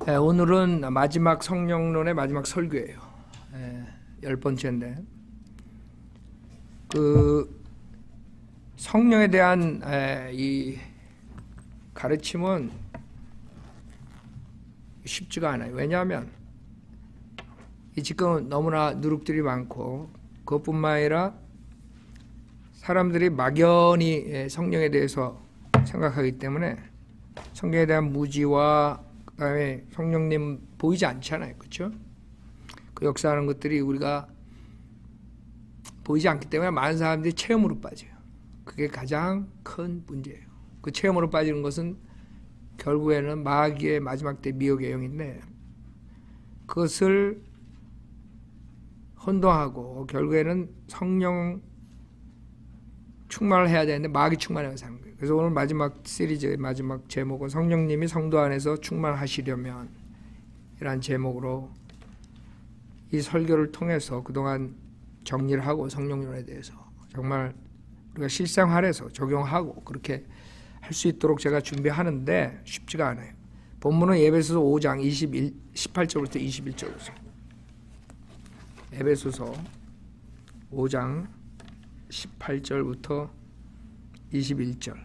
오늘은 마지막 성령론의 마지막 설교예요. 10번째인데 그 성령에 대한 이 가르침은 쉽지가 않아요. 왜냐하면 지금 너무나 누룩들이 많고 그것뿐만 아니라 사람들이 막연히 성령에 대해서 생각하기 때문에 성령에 대한 무지와 그다음에 성령님 보이지 않잖아요. 그렇죠? 그 역사하는 것들이 우리가 보이지 않기 때문에 많은 사람들이 체험으로 빠져요. 그게 가장 큰 문제예요. 그 체험으로 빠지는 것은 결국에는 마귀의 마지막 때 미혹의 영인데 그것을 혼동하고 결국에는 성령 충만을 해야 되는데 마귀 충만하게 사는 거예요. 그래서 오늘 마지막 시리즈의 마지막 제목은 성령님이 성도 안에서 충만하시려면 이란 제목으로 이 설교를 통해서 그동안 정리를 하고 성령론에 대해서 정말 우리가 실생활에서 적용하고 그렇게 할 수 있도록 제가 준비하는데 쉽지가 않아요. 본문은 에베소서 5장 18절부터 21절 보세요. 에베소서 5장 18절부터 21절.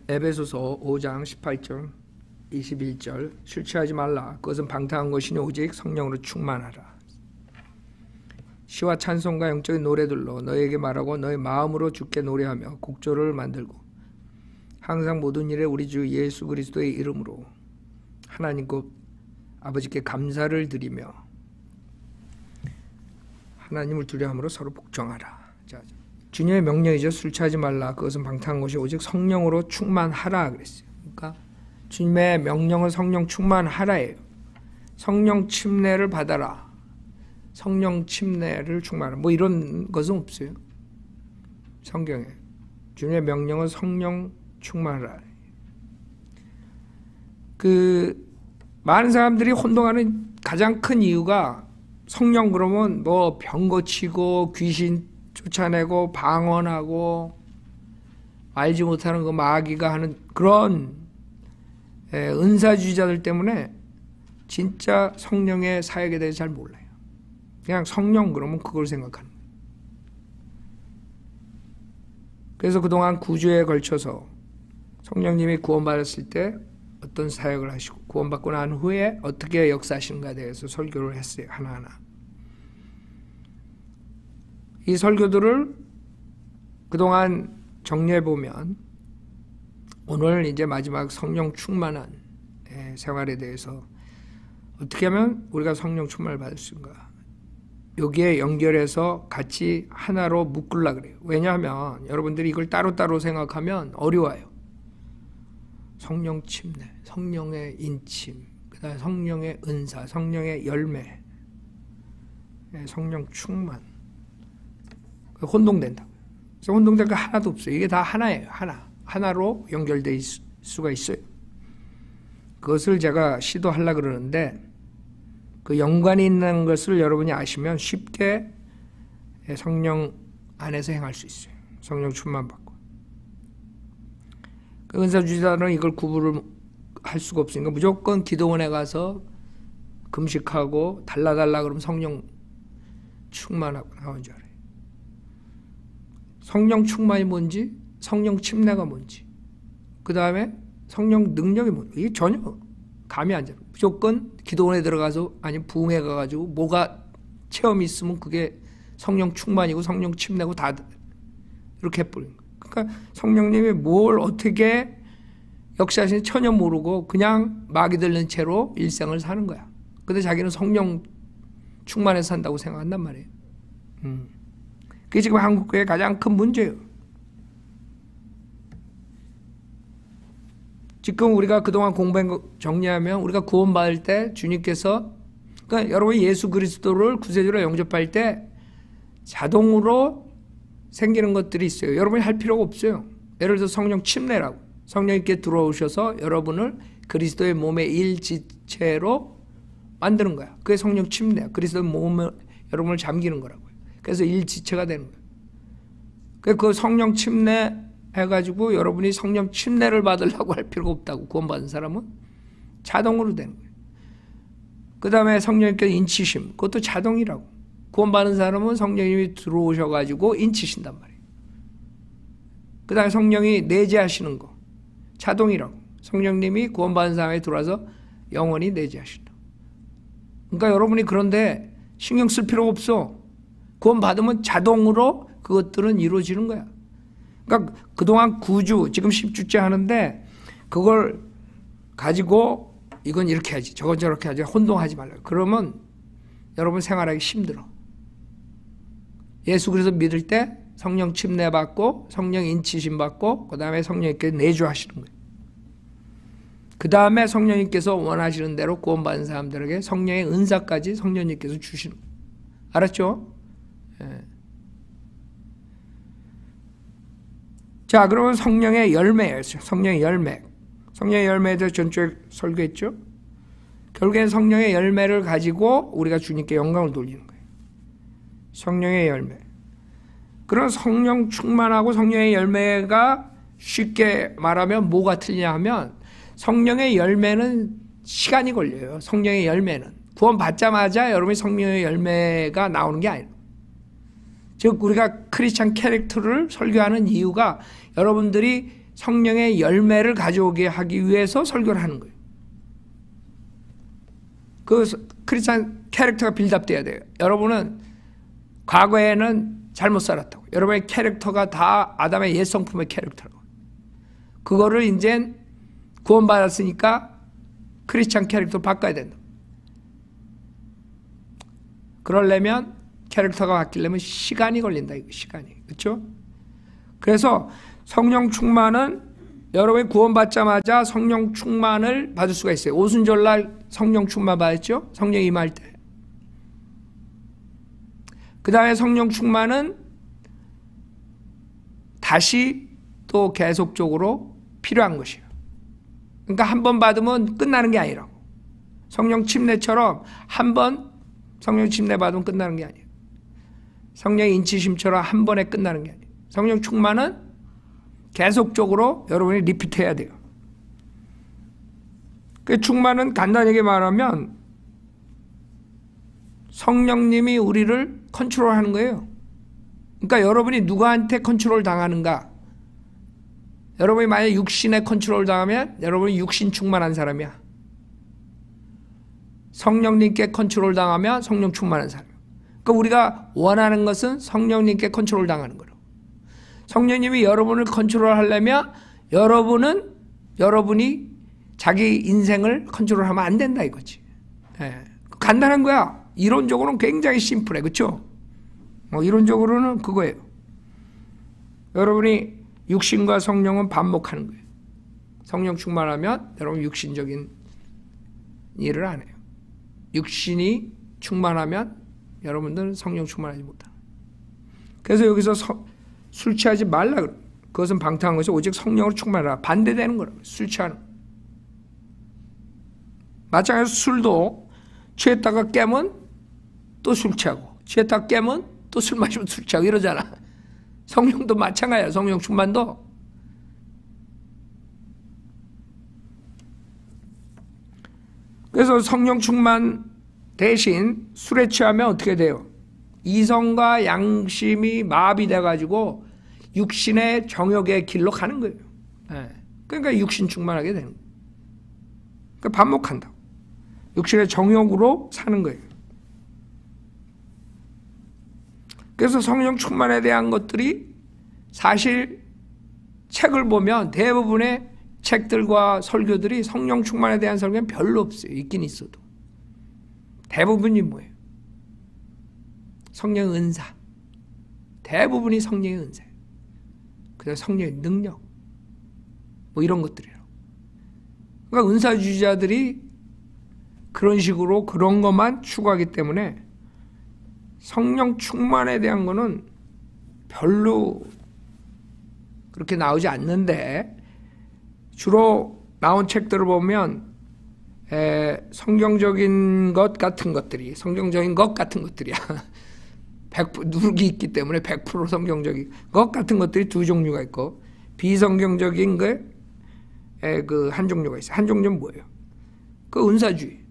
에베소서 5장 18절 21절. 술 취하지 말라. 그것은 방탕한 것이니 오직 성령으로 충만하라. 시와 찬송과 영적인 노래들로 너에게 말하고 너의 마음으로 주께 노래하며 곡조를 만들고 항상 모든 일에 우리 주 예수 그리스도의 이름으로 하나님 곧 아버지께 감사를 드리며 하나님을 두려움으로 서로 복종하라. 자, 주님의 명령이죠. 술 취하지 말라. 그것은 방탕한 것이 오직 성령으로 충만하라 그랬어요. 그러니까 주님의 명령은 성령 충만하라예요. 성령 침례를 받아라. 성령 침례를 충만하라. 뭐 이런 것은 없어요. 성경에. 주님의 명령은 성령 충만하라. 많은 사람들이 혼동하는 가장 큰 이유가 성령 그러면 뭐 병 고치고 귀신 쫓아내고 방언하고 알지 못하는 그 마귀가 하는 그런 은사주의자들 때문에 진짜 성령의 사역에 대해서 잘 몰라요. 그냥 성령 그러면 그걸 생각하는 거예요. 그래서 그동안 9주에 걸쳐서 성령님이 구원받았을 때 어떤 사역을 하시고 구원받고 난 후에 어떻게 역사하시는가에 대해서 설교를 했어요. 하나하나. 이 설교들을 그동안 정리해보면 오늘 이제 마지막 성령 충만한 생활에 대해서 어떻게 하면 우리가 성령 충만을 받을 수 있는가. 여기에 연결해서 같이 하나로 묶으려고 그래요. 왜냐하면 여러분들이 이걸 따로따로 생각하면 어려워요. 성령 침례, 성령의 인침, 그다음에 성령의 은사, 성령의 열매, 성령 충만. 혼동된다고요. 그래서 혼동될 거 하나도 없어요. 이게 다 하나예요. 하나로 연결될 수가 있어요. 그것을 제가 시도하려고 그러는데 그 연관이 있는 것을 여러분이 아시면 쉽게 성령 안에서 행할 수 있어요. 성령 충만 받고. 그 은사주의자는 이걸 구분을 할 수가 없으니까 무조건 기도원에 가서 금식하고 달라달라 그러면 성령 충만하고 나온 줄 알아요. 성령 충만이 뭔지, 성령 침례가 뭔지, 그 다음에 성령 능력이 뭔지 이게 전혀 감이 안 잡아요. 무조건 기도원에 들어가서 아니면 부흥회 가가지고 뭐가 체험이 있으면 그게 성령 충만이고 성령 침례고 다 이렇게 해버리는 거예요. 그러니까 성령님이 뭘 어떻게 역사하시는지 전혀 모르고 그냥 마귀 들린 채로 일생을 사는 거야. 근데 자기는 성령 충만해서 산다고 생각한단 말이에요. 그게 지금 한국교회의 가장 큰 문제예요. 지금 우리가 그동안 공부한 거 정리하면 우리가 구원받을 때 주님께서 그러니까 여러분이 예수 그리스도를 구세주로 영접할 때 자동으로 생기는 것들이 있어요. 여러분이 할 필요가 없어요. 예를 들어서 성령 침례라고 성령님께 들어오셔서 여러분을 그리스도의 몸의 일지체로 만드는 거야. 그게 성령 침례야. 그리스도의 몸에 여러분을 잠기는 거라고요. 그래서 일지체가 되는 거예요. 그 성령 침례 해가지고 여러분이 성령 침례를 받으려고 할 필요가 없다고. 구원받은 사람은 자동으로 되는 거예요. 그 다음에 성령님께서 인치심, 그것도 자동이라고. 구원받은 사람은 성령님이 들어오셔가지고 인치신단 말이에요. 그 다음에 성령이 내재하시는 거, 자동이라고. 성령님이 구원받은 사람에 들어와서 영원히 내재하신다. 그러니까 여러분이 그런데 신경 쓸 필요가 없어. 구원받으면 자동으로 그것들은 이루어지는 거야. 그러니까 그동안 9주, 지금 10주째 하는데 그걸 가지고 이건 이렇게 해야지, 저건 저렇게 해야지, 혼동하지 말라. 그러면 여러분 생활하기 힘들어. 예수 그리스도 믿을 때 성령 침례 받고 성령 인치심 받고 그 다음에 성령님께서 내주하시는 거예요. 그 다음에 성령님께서 원하시는 대로 구원받은 사람들에게 성령의 은사까지 성령님께서 주시는 거예요. 알았죠? 예. 자, 그러면 성령의 열매예요. 성령의 열매. 성령의 열매에 대해서 전주에 설교했죠? 결국엔 성령의 열매를 가지고 우리가 주님께 영광을 돌리는 거예요. 성령의 열매. 그런 성령 충만하고 성령의 열매가 쉽게 말하면 뭐가 틀리냐 하면 성령의 열매는 시간이 걸려요. 성령의 열매는. 구원 받자마자 여러분이 성령의 열매가 나오는 게 아니에요. 즉 우리가 크리스찬 캐릭터를 설교하는 이유가 여러분들이 성령의 열매를 가져오게 하기 위해서 설교를 하는 거예요. 그 크리스찬 캐릭터가 빌드업돼야 돼요. 여러분은 과거에는 잘못 살았다고. 여러분의 캐릭터가 다 아담의 옛 성품의 캐릭터라고. 그거를 이제 구원받았으니까 크리스찬 캐릭터 바꿔야 된다. 그러려면 캐릭터가 바뀌려면 시간이 걸린다. 이거 시간이. 그렇죠? 그래서 성령 충만은 여러분이 구원받자마자 성령 충만을 받을 수가 있어요. 오순절날 성령 충만 받았죠? 성령 임할 때. 그 다음에 성령 충만은 다시 또 계속적으로 필요한 것이에요. 그러니까 한 번 받으면 끝나는 게 아니라고. 성령 침례처럼 한 번 성령 침례 받으면 끝나는 게 아니에요. 성령 인치심처럼 한 번에 끝나는 게 아니에요. 성령 충만은 계속적으로 여러분이 리피트해야 돼요. 그 충만은 간단하게 말하면 성령님이 우리를 컨트롤하는 거예요. 그러니까 여러분이 누구한테 컨트롤 당하는가? 여러분이 만약 육신에 컨트롤 당하면 여러분이 육신 충만한 사람이야. 성령님께 컨트롤 당하면 성령 충만한 사람이야. 그러니까 우리가 원하는 것은 성령님께 컨트롤 당하는 거라고. 성령님이 여러분을 컨트롤하려면 여러분이 자기 인생을 컨트롤하면 안 된다 이거지. 예. 간단한 거야. 이론적으로는 굉장히 심플해. 그렇죠? 이론적으로는 그거예요. 여러분이 육신과 성령은 반목하는 거예요. 성령 충만하면 여러분 육신적인 일을 안 해요. 육신이 충만하면 여러분들은 성령 충만하지 못해요. 그래서 여기서 술 취하지 말라 그래요. 그것은 방탕한 것이 오직 성령으로 충만하라. 반대되는 거라고. 술 취하는. 마찬가지로 술도 취했다가 깨면 또 술 취하고 취했다가 깨면 또 술 마시면 술 취하고 이러잖아. 성령도 마찬가지야. 성령 충만도. 그래서 성령 충만 대신 술에 취하면 어떻게 돼요? 이성과 양심이 마비돼가지고 육신의 정욕의 길로 가는 거예요. 그러니까 육신 충만하게 되는 거예요. 그러니까 반목한다. 육신의 정욕으로 사는 거예요. 그래서 성령 충만에 대한 것들이 사실 책을 보면 대부분의 책들과 설교들이 성령 충만에 대한 설교는 별로 없어요. 있긴 있어도. 대부분이 뭐예요? 성령의 은사. 대부분이 성령의 은사예요. 그래서 성령의 능력. 뭐 이런 것들이에요. 그러니까 은사주의자들이 그런 식으로 그런 것만 추구하기 때문에 성령 충만에 대한 거는 별로 그렇게 나오지 않는데 주로 나온 책들을 보면 성경적인 것 같은 것들이야. 누룩이 있기 때문에 100% 성경적인 것 같은 것들이 두 종류가 있고, 비성경적인 그 한 종류가 있어요. 한 종류는 뭐예요? 그 은사주의.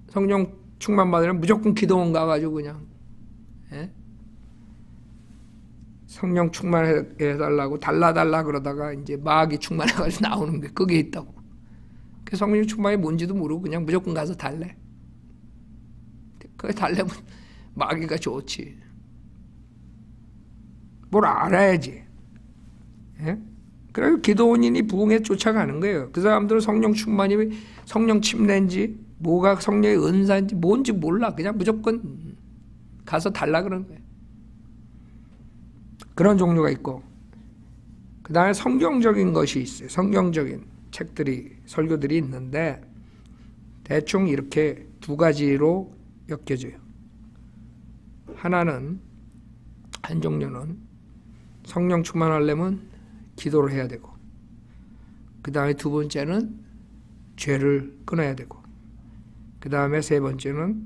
성령 충만 받으면 무조건 기도원 가가지고 그냥 성령 충만해달라고 달라달라 그러다가 이제 마귀 충만해가지고 나오는 게 그게 있다고. 그 성령 충만이 뭔지도 모르고 그냥 무조건 가서 달래. 그게 달래면 마귀가 좋지. 뭘 알아야지. 그래서 기도원인이 부흥에 쫓아가는 거예요. 그 사람들은 성령 충만이 성령 침례인지 뭐가 성령의 은사인지 뭔지 몰라. 그냥 무조건 가서 달라 그러는 거예요. 그런 종류가 있고, 그 다음에 성경적인 것이 있어요. 성경적인 책들이, 설교들이 있는데 대충 이렇게 두 가지로 엮여져요. 하나는, 한 종류는 성령 충만하려면 기도를 해야 되고, 그 다음에 두 번째는 죄를 끊어야 되고, 그 다음에 세 번째는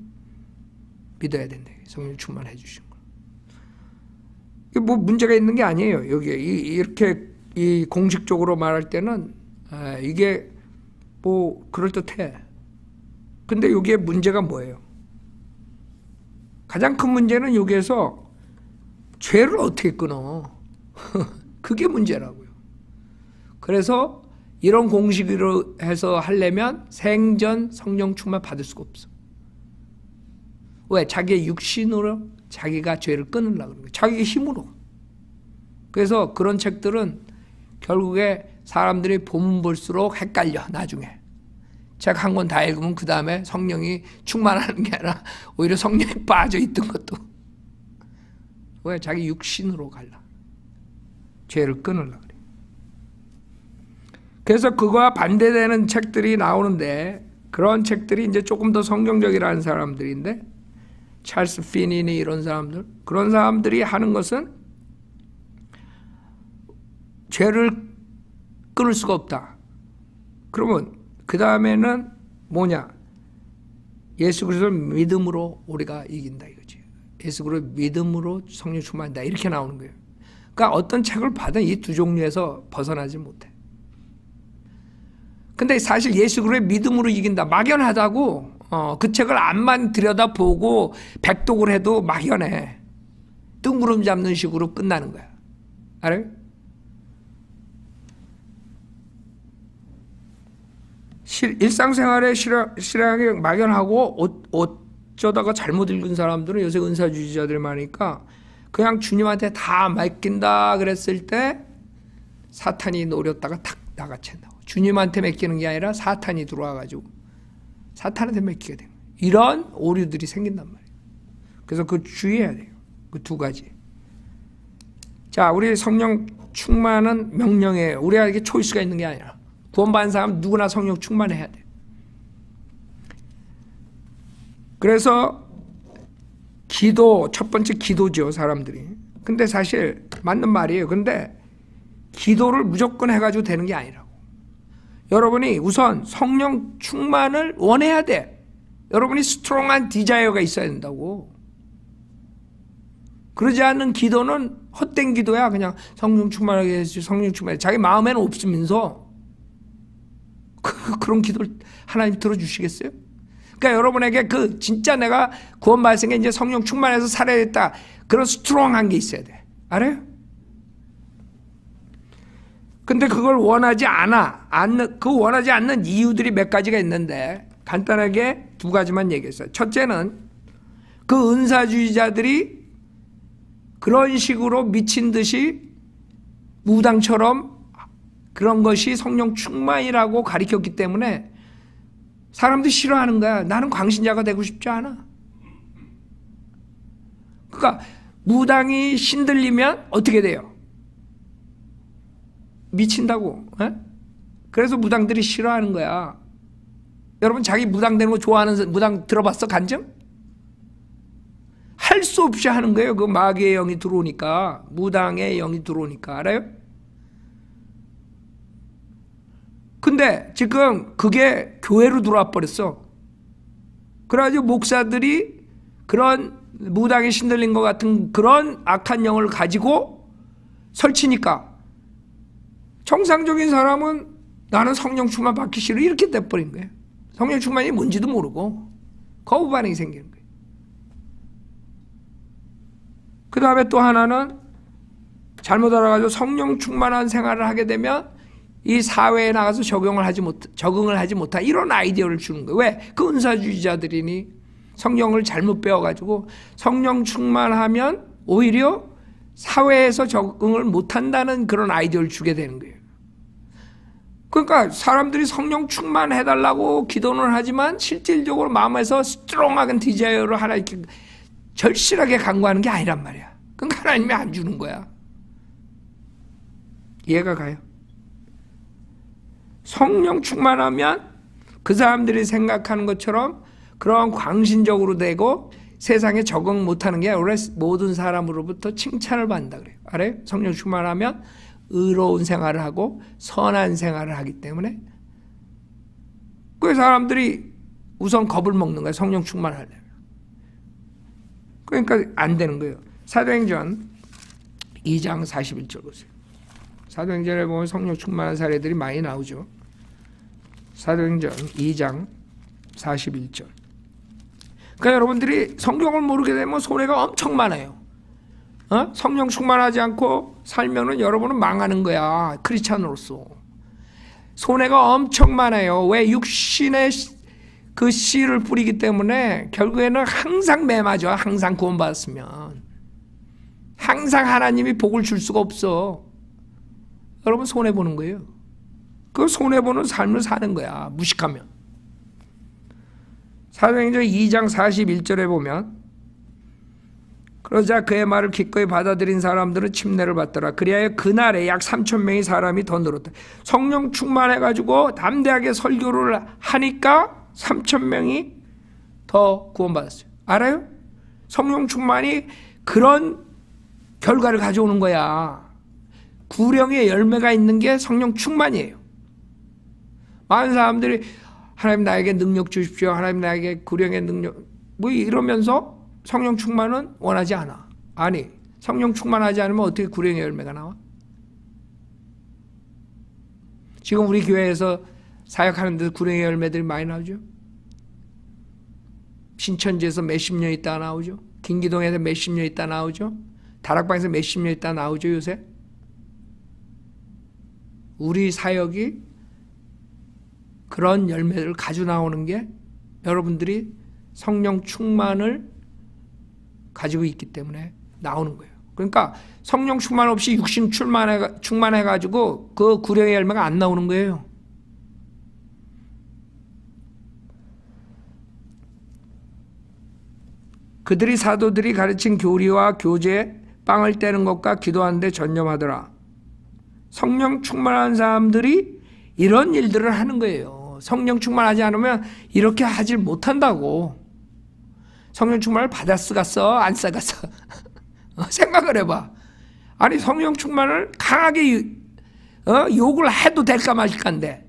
믿어야 된다. 성령 충만해 주신 거. 이게 뭐 문제가 있는 게 아니에요. 여기에 이렇게 이 공식적으로 말할 때는 이게 뭐 그럴듯해. 근데 여기에 문제가 뭐예요? 가장 큰 문제는 여기에서 죄를 어떻게 끊어? 그게 문제라고요. 그래서 이런 공식으로 해서 하려면 생전 성령 충만 받을 수가 없어. 왜? 자기의 육신으로 자기가 죄를 끊으려고 그러는 거예요. 자기의 힘으로. 그래서 그런 책들은 결국에 사람들이 보면 볼수록 헷갈려, 나중에. 책 한 권 다 읽으면 그 다음에 성령이 충만하는 게 아니라 오히려 성령이 빠져 있던 것도. 왜? 자기 육신으로 갈라. 죄를 끊으려고 그래. 그래서 그거와 반대되는 책들이 나오는데, 그런 책들이 이제 조금 더 성경적이라는 사람들인데, 찰스 피니니 이런 사람들, 그런 사람들이 하는 것은 죄를 끊을 수가 없다. 그러면 그 다음에는 뭐냐? 예수 그리스도를 믿음으로 우리가 이긴다 이거지. 예수 그리스도를 믿음으로 성령 충만한다 이렇게 나오는 거예요. 그러니까 어떤 책을 봐도 이 두 종류에서 벗어나지 못해. 근데 사실 예수 그리스도의 믿음으로 이긴다 막연하다고. 그 책을 암만 들여다보고 백독을 해도 막연해. 뜬구름 잡는 식으로 끝나는 거야. 알아요? 일상생활에 실행하기 막연하고 어쩌다가 잘못 읽은 사람들은 요새 은사주의자들 많으니까 그냥 주님한테 다 맡긴다 그랬을 때 사탄이 노렸다가 탁 나가챈다고. 주님한테 맡기는 게 아니라 사탄이 들어와가지고 사탄한테 맡기게 돼요. 이런 오류들이 생긴단 말이에요. 그래서 그 주의해야 돼요. 그 두 가지. 자, 우리 성령 충만은 명령이에요. 우리가 이게 초이스가 있는 게 아니라 구원받은 사람 누구나 성령 충만해야 돼. 그래서 기도, 첫 번째 기도죠, 사람들이. 근데 사실 맞는 말이에요. 근데 기도를 무조건 해가지고 되는 게 아니라고. 여러분이 우선 성령 충만을 원해야 돼. 여러분이 스트롱한 디자이어가 있어야 된다고. 그러지 않는 기도는 헛된 기도야. 그냥 성령 충만하게 해주지, 성령 충만해. 자기 마음에는 없으면서 그런 기도를 하나님 들어주시겠어요? 그러니까 여러분에게 그 진짜 내가 구원받은 게 이제 성령 충만해서 살아야겠다. 그런 스트롱한 게 있어야 돼. 알아요? 근데 그걸 원하지 않는, 그 원하지 않는 이유들이 몇 가지가 있는데 간단하게 두 가지만 얘기했어요. 첫째는 그 은사주의자들이 그런 식으로 미친 듯이 무당처럼 그런 것이 성령 충만이라고 가르쳤기 때문에 사람들이 싫어하는 거야. 나는 광신자가 되고 싶지 않아. 그러니까 무당이 신들리면 어떻게 돼요? 미친다고. 에? 그래서 무당들이 싫어하는 거야. 여러분 자기 무당 되는 거 좋아하는 무당 들어봤어? 간증? 할 수 없이 하는 거예요. 그 마귀의 영이 들어오니까. 무당의 영이 들어오니까. 알아요? 근데 지금 그게 교회로 들어와 버렸어. 그래가지고 목사들이 그런 무당에 신들린 것 같은 그런 악한 영을 가지고 설치니까 정상적인 사람은 나는 성령 충만 받기 싫어 이렇게 돼버린 거예요. 성령 충만이 뭔지도 모르고 거부 반응이 생기는 거예요. 그 다음에 또 하나는 잘못 알아가지고 성령 충만한 생활을 하게 되면 이 사회에 나가서 적응을 하지 못한 이런 아이디어를 주는 거예요. 왜? 그 은사주의자들이니 성령을 잘못 배워가지고 성령 충만하면 오히려 사회에서 적응을 못한다는 그런 아이디어를 주게 되는 거예요. 그러니까 사람들이 성령 충만해달라고 기도는 하지만 실질적으로 마음에서 스트롱하게 디자이어를 하나 이렇게 절실하게 간구하는 게 아니란 말이야. 그러니까 하나님이 안 주는 거야. 이해가 가요? 성령 충만하면 그 사람들이 생각하는 것처럼 그런 광신적으로 되고 세상에 적응 못하는 게 아니라 모든 사람으로부터 칭찬을 받는다 그래요. 알아요? 성령 충만하면 의로운 생활을 하고 선한 생활을 하기 때문에 그 사람들이 우선 겁을 먹는 거예요. 성령 충만하려면. 그러니까 안 되는 거예요. 사도행전 2장 41절 보세요. 사도행전에 보면 성령 충만한 사례들이 많이 나오죠. 사도행전 2장 41절. 그러니까 여러분들이 성경을 모르게 되면 손해가 엄청 많아요. 성령 충만하지 않고 살면은 여러분은 망하는 거야. 크리스찬으로서. 손해가 엄청 많아요. 왜? 육신의 그 씨를 뿌리기 때문에 결국에는 항상 매맞아. 항상 구원받았으면. 항상 하나님이 복을 줄 수가 없어. 여러분 손해보는 거예요. 그 손해보는 삶을 사는 거야. 무식하면. 사도행전 2장 41절에 보면 그러자 그의 말을 기꺼이 받아들인 사람들은 침례를 받더라. 그리하여 그날에 약 3,000명의 사람이 더 늘었다. 성령 충만해가지고 담대하게 설교를 하니까 3,000명이 더 구원받았어요. 알아요? 성령 충만이 그런 결과를 가져오는 거야. 구령의 열매가 있는 게 성령 충만이에요. 많은 사람들이 하나님 나에게 능력 주십시오. 하나님 나에게 구령의 능력 뭐 이러면서 성령 충만은 원하지 않아. 아니 성령 충만하지 않으면 어떻게 구령의 열매가 나와? 지금 우리 교회에서 사역하는 데 구령의 열매들이 많이 나오죠. 신천지에서 몇십 년 있다 나오죠. 김기동에서 몇십 년 있다 나오죠. 다락방에서 몇십 년 있다 나오죠 요새. 우리 사역이 그런 열매를 가져 나오는 게 여러분들이 성령 충만을 가지고 있기 때문에 나오는 거예요. 그러니까 성령 충만 없이 육신 충만해가지고 그 구령의 열매가 안 나오는 거예요. 그들이 사도들이 가르친 교리와 교제, 빵을 떼는 것과 기도하는 데 전념하더라. 성령 충만한 사람들이 이런 일들을 하는 거예요. 성령 충만하지 않으면 이렇게 하질 못한다고. 성령 충만을 받아 쓰갔어? 안 쓰갔어? 생각을 해봐. 아니 성령 충만을 강하게 욕을 해도 될까 말까인데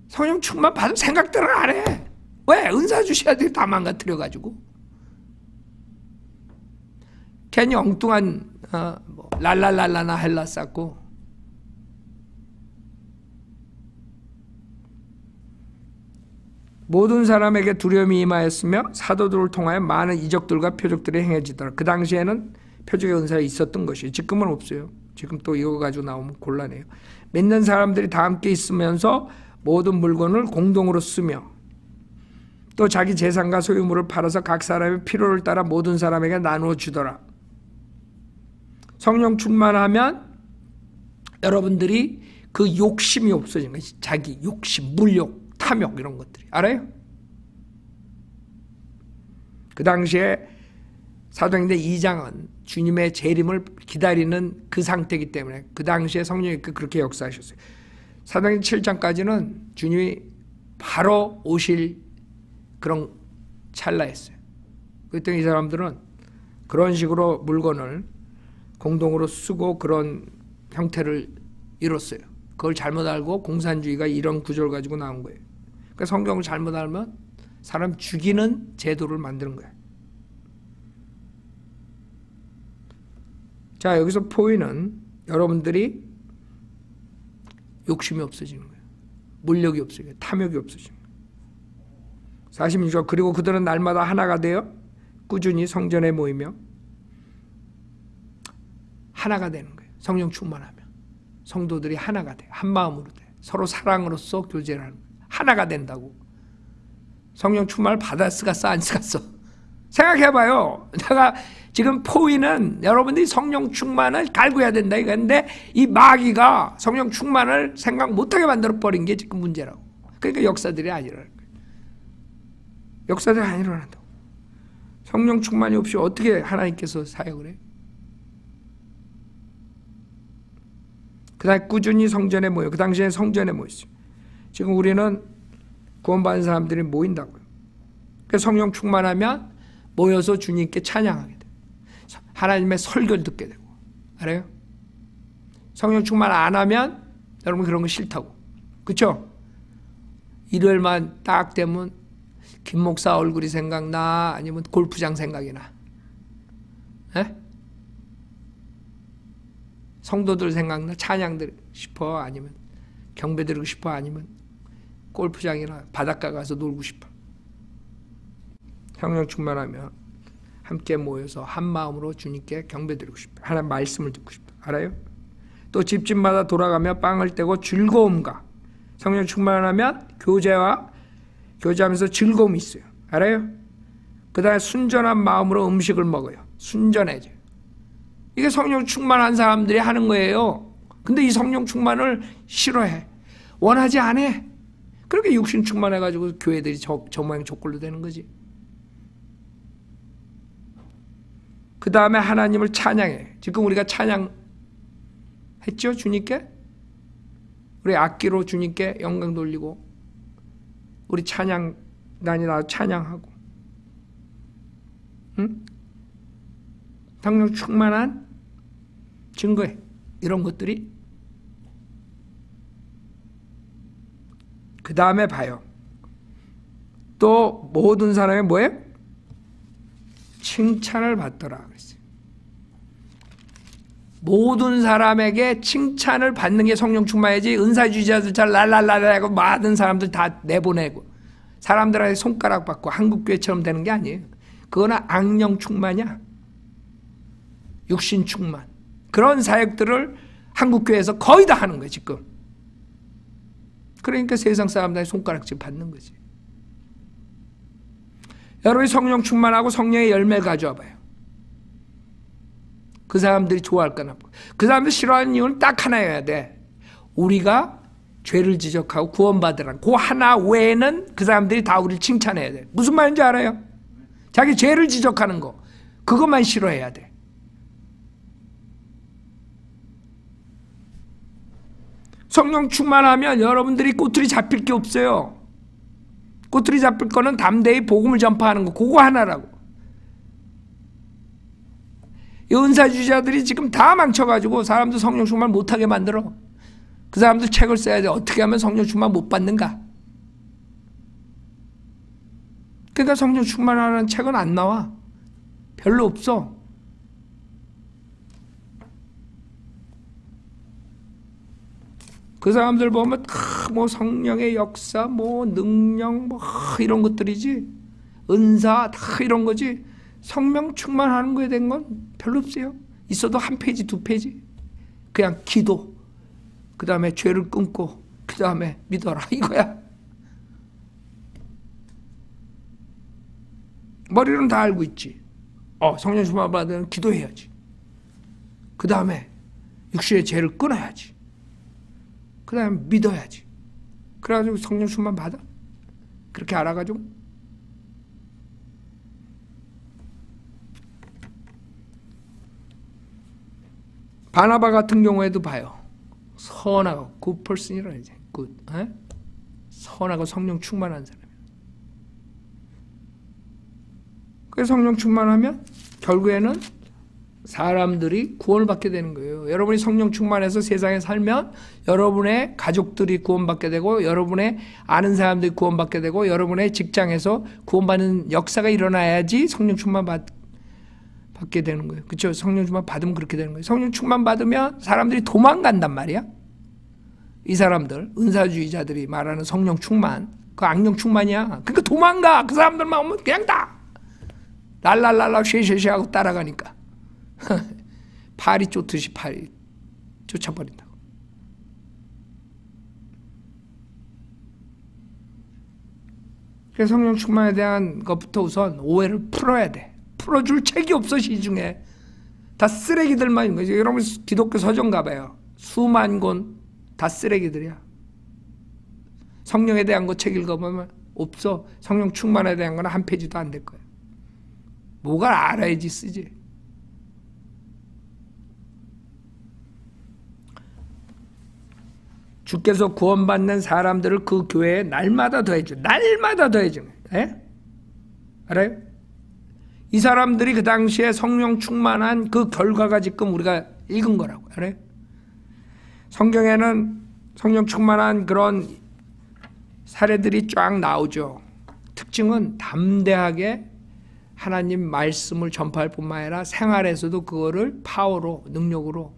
성령 충만 받을 생각들을 안 해. 왜? 은사 주셔야 돼. 다 망가뜨려가지고. 괜히 엉뚱한 랄랄랄라나 헬라 쌓고 모든 사람에게 두려움이 임하였으며 사도들을 통하여 많은 이적들과 표적들이 행해지더라. 그 당시에는 표적의 은사가 있었던 것이에요. 지금은 없어요. 지금 또 이거 가지고 나오면 곤란해요. 믿는 사람들이 다 함께 있으면서 모든 물건을 공동으로 쓰며 또 자기 재산과 소유물을 팔아서 각 사람의 필요를 따라 모든 사람에게 나누어 주더라. 성령 충만하면 여러분들이 그 욕심이 없어지는 거예요. 자기 욕심, 물욕, 탐욕 이런 것들이. 알아요? 그 당시에 사도행전 2장은 주님의 재림을 기다리는 그 상태이기 때문에 그 당시에 성령이 그렇게 역사하셨어요. 사도행전 7장까지는 주님이 바로 오실 그런 찰나였어요. 그랬더니 이 사람들은 그런 식으로 물건을 공동으로 쓰고 그런 형태를 이뤘어요. 그걸 잘못 알고 공산주의가 이런 구조를 가지고 나온 거예요. 그러니까 성경을 잘못 알면 사람 죽이는 제도를 만드는 거예요. 자, 여기서 포인은 여러분들이 욕심이 없어지는 거예요. 물력이 없어지는 거예요. 탐욕이 없어지는 거예요. 46절 그리고 그들은 날마다 하나가 되어 꾸준히 성전에 모이며 하나가 되는 거예요. 성령 충만하면 성도들이 하나가 돼요. 한 마음으로 돼. 서로 사랑으로서 교제를 하는 거예요. 하나가 된다고. 성령 충만을 받았을까 안 쓰겠어? 생각해봐요. 내가 지금 포인은 여러분들이 성령 충만을 갈구해야 된다 이건데 이 마귀가 성령 충만을 생각 못하게 만들어버린 게 지금 문제라고. 그러니까 역사들이 안 일어나는 거예요. 역사들이 안 일어난다고. 성령 충만이 없이 어떻게 하나님께서 사역을 해요? 그 다음에 꾸준히 성전에 모여. 그 당시에 성전에 모였어요. 지금 우리는 구원받은 사람들이 모인다고요. 그래서 성령 충만하면 모여서 주님께 찬양하게 돼요. 하나님의 설교를 듣게 되고. 알아요? 성령 충만 안 하면 여러분 그런 거 싫다고. 그렇죠? 일요일만 딱 되면 김 목사 얼굴이 생각나 아니면 골프장 생각이 나. 에? 성도들 생각나? 찬양 드리고 싶어? 아니면 경배 드리고 싶어? 아니면 골프장이나 바닷가 가서 놀고 싶어? 성령 충만하면 함께 모여서 한 마음으로 주님께 경배 드리고 싶어. 하나님 말씀을 듣고 싶어. 알아요? 또 집집마다 돌아가며 빵을 떼고 즐거움과 성령 충만하면 교제하면서 즐거움이 있어요. 알아요? 그 다음에 순전한 마음으로 음식을 먹어요. 순전해져요. 이게 성령 충만한 사람들이 하는 거예요. 근데 이 성령 충만을 싫어해. 원하지 않아. 그렇게 육신 충만해가지고 교회들이 저 모양 저 꼴로 되는 거지. 그 다음에 하나님을 찬양해. 지금 우리가 찬양했죠? 주님께? 우리 악기로 주님께 영광 돌리고 우리 찬양단이 나와서 찬양하고. 응? 성령 충만한 증거에 이런 것들이. 그 다음에 봐요. 또 모든 사람이 뭐예요? 칭찬을 받더라 그랬어요. 모든 사람에게 칭찬을 받는 게 성령 충만이지. 은사주의자들 잘 랄랄랄라 하고 많은 사람들 다 내보내고 사람들한테 손가락 받고 한국교회처럼 되는 게 아니에요. 그거는 악령 충만이야. 육신 충만. 그런 사역들을 한국교회에서 거의 다 하는 거예요 지금. 그러니까 세상 사람들이 손가락질 받는 거지. 여러분이 성령 충만하고 성령의 열매를 가져와 봐요. 그 사람들이 좋아할까 나쁠까. 그 사람들 싫어하는 이유는 딱 하나여야 돼. 우리가 죄를 지적하고 구원받으라는 그 하나 외에는 그 사람들이 다 우리를 칭찬해야 돼. 무슨 말인지 알아요? 자기 죄를 지적하는 거 그것만 싫어해야 돼. 성령 충만하면 여러분들이 꼬투리 잡힐 게 없어요. 꼬투리 잡힐 거는 담대히 복음을 전파하는 거 그거 하나라고. 이 은사주의자들이 지금 다 망쳐가지고 사람들 성령 충만 못하게 만들어. 그 사람들 책을 써야 돼. 어떻게 하면 성령 충만 못 받는가. 그러니까 성령 충만하는 책은 안 나와. 별로 없어. 그 사람들 보면 뭐 성령의 역사, 뭐 능력, 뭐 이런 것들이지. 은사 다 이런 거지. 성령 충만하는 거에 대한 건 별로 없어요. 있어도 한 페이지, 두 페이지. 그냥 기도. 그 다음에 죄를 끊고 그 다음에 믿어라 이거야. 머리로는 다 알고 있지. 성령 충만 받으면 기도해야지. 그 다음에 육신의 죄를 끊어야지. 그 다음에 믿어야지. 그래가지고 성령 충만 받아. 그렇게 알아가지고. 바나바 같은 경우에도 봐요. 선하고 굿펄슨이라 이제 굿. 선하고 성령 충만한 사람이에요. 그래서 성령 충만하면 결국에는 사람들이 구원을 받게 되는 거예요. 여러분이 성령 충만해서 세상에 살면 여러분의 가족들이 구원받게 되고 여러분의 아는 사람들이 구원받게 되고 여러분의 직장에서 구원받는 역사가 일어나야지 성령 충만 받게 되는 거예요. 그렇죠? 성령 충만 받으면 그렇게 되는 거예요. 성령 충만 받으면 사람들이 도망간단 말이야. 이 사람들, 은사주의자들이 말하는 성령 충만, 그 악령 충만이야. 그러니까 도망가. 그 사람들만 오면 그냥 다 랄랄랄라 쉐쉐쉐 하고 따라가니까 파리 쫓듯이 파리 쫓아버린다고. 그래서 성령 충만에 대한 것부터 우선 오해를 풀어야 돼. 풀어줄 책이 없어. 시중에 다 쓰레기들만 있는 거죠. 여러분 기독교 서점 가봐요. 수만 권 다 쓰레기들이야. 성령에 대한 거 책 읽어보면 없어. 성령 충만에 대한 거는 한 페이지도 안 될 거야. 뭐가 알아야지 쓰지. 주께서 구원받는 사람들을 그 교회에 날마다 더해줘. 날마다 더해줘. 에? 알아요? 이 사람들이 그 당시에 성령 충만한 그 결과가 지금 우리가 읽은 거라고. 알아요? 성경에는 성령 충만한 그런 사례들이 쫙 나오죠. 특징은 담대하게 하나님 말씀을 전파할 뿐만 아니라 생활에서도 그거를 파워로, 능력으로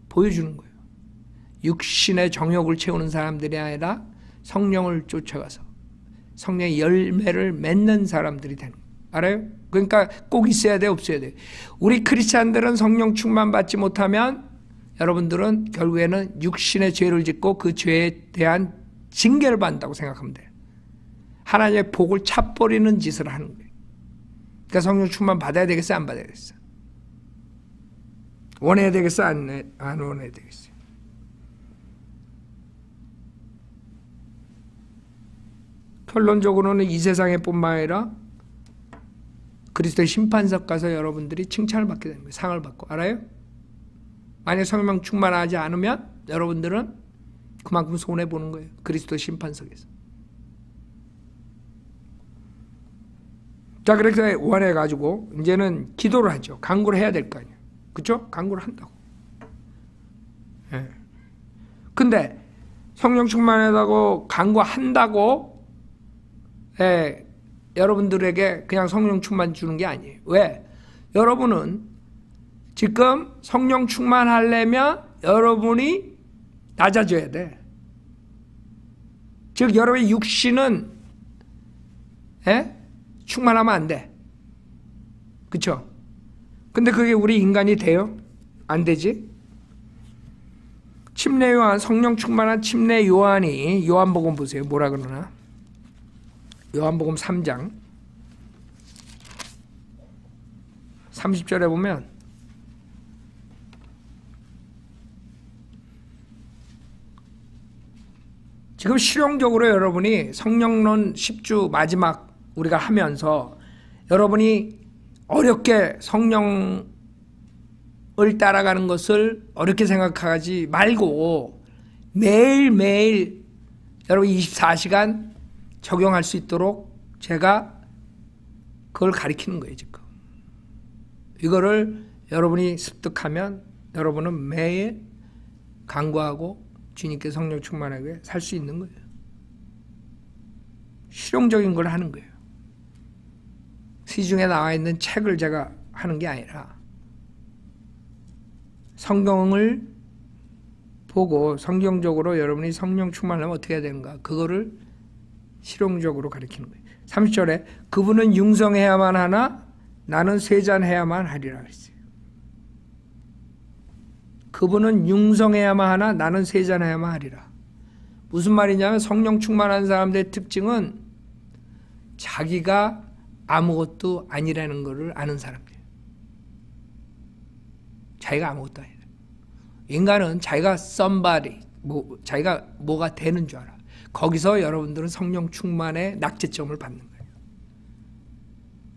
보여주는 거예요. 육신의 정욕을 채우는 사람들이 아니라 성령을 쫓아가서 성령의 열매를 맺는 사람들이 되는 거예요. 알아요? 그러니까 꼭 있어야 돼, 없어야 돼. 우리 크리스찬들은 성령 충만 받지 못하면 여러분들은 결국에는 육신의 죄를 짓고 그 죄에 대한 징계를 받는다고 생각하면 돼요. 하나님의 복을 차버리는 짓을 하는 거예요. 그러니까 성령 충만 받아야 되겠어, 안 받아야 되겠어? 원해야 되겠어, 안 원해야 되겠어? 결론적으로는 이 세상에 뿐만 아니라 그리스도의 심판석 가서 여러분들이 칭찬을 받게 되는 거예요. 상을 받고. 알아요? 만약 성령 충만하지 않으면 여러분들은 그만큼 손해보는 거예요. 그리스도 심판석에서. 자, 그렇게 원해가지고 이제는 기도를 하죠. 간구를 해야 될 거 아니에요. 그렇죠? 간구를 한다고. 예. 근데 성령 충만하다고 간구한다고 여러분들에게 그냥 성령 충만 주는 게 아니에요. 왜? 여러분은 지금 성령 충만하려면 여러분이 낮아져야 돼. 즉 여러분의 육신은 충만하면 안 돼. 그쵸? 근데 그게 우리 인간이 돼요? 안 되지? 침례 요한, 성령 충만한 침례 요한이 요한복음 보세요. 뭐라 그러나? 요한복음 3장 30절에 보면 지금 실용적으로 여러분이 성령론 10주 마지막 우리가 하면서 여러분이 어렵게 성령을 따라가는 것을 어렵게 생각하지 말고 매일매일 여러분 24시간 적용할 수 있도록 제가 그걸 가리키는 거예요. 지금 이거를 여러분이 습득하면 여러분은 매일 간구하고 주님께 성령 충만하게 살 수 있는 거예요. 실용적인 걸 하는 거예요. 시중에 나와 있는 책을 제가 하는 게 아니라 성경을 보고 성경적으로 여러분이 성령 충만하면 어떻게 해야 되는가 그거를 실용적으로 가르치는 거예요. 30절에 그분은 융성해야만 하나 나는 쇠잔해야만 하리라 그랬어요. 그분은 융성해야만 하나 나는 쇠잔해야만 하리라. 무슨 말이냐면 성령 충만한 사람들의 특징은 자기가 아무것도 아니라는 것을 아는 사람이에요. 자기가 아무것도 아니다. 인간은 자기가 somebody, 자기가 뭐가 되는 줄 알아. 거기서 여러분들은 성령 충만의 낙제점을 받는 거예요.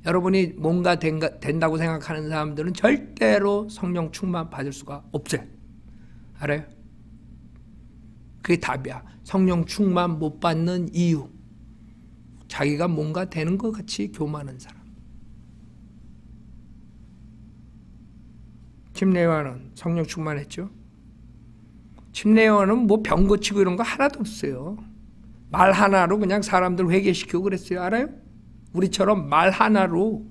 여러분이 뭔가 된다고 생각하는 사람들은 절대로 성령 충만 받을 수가 없어요. 알아요? 그게 답이야. 성령 충만 못 받는 이유. 자기가 뭔가 되는 것 같이 교만한 사람. 침례 요한은 성령 충만했죠. 침례 요한은 뭐 병 고치고 이런 거 하나도 없어요. 말 하나로 그냥 사람들 회개시키고 그랬어요. 알아요? 우리처럼 말 하나로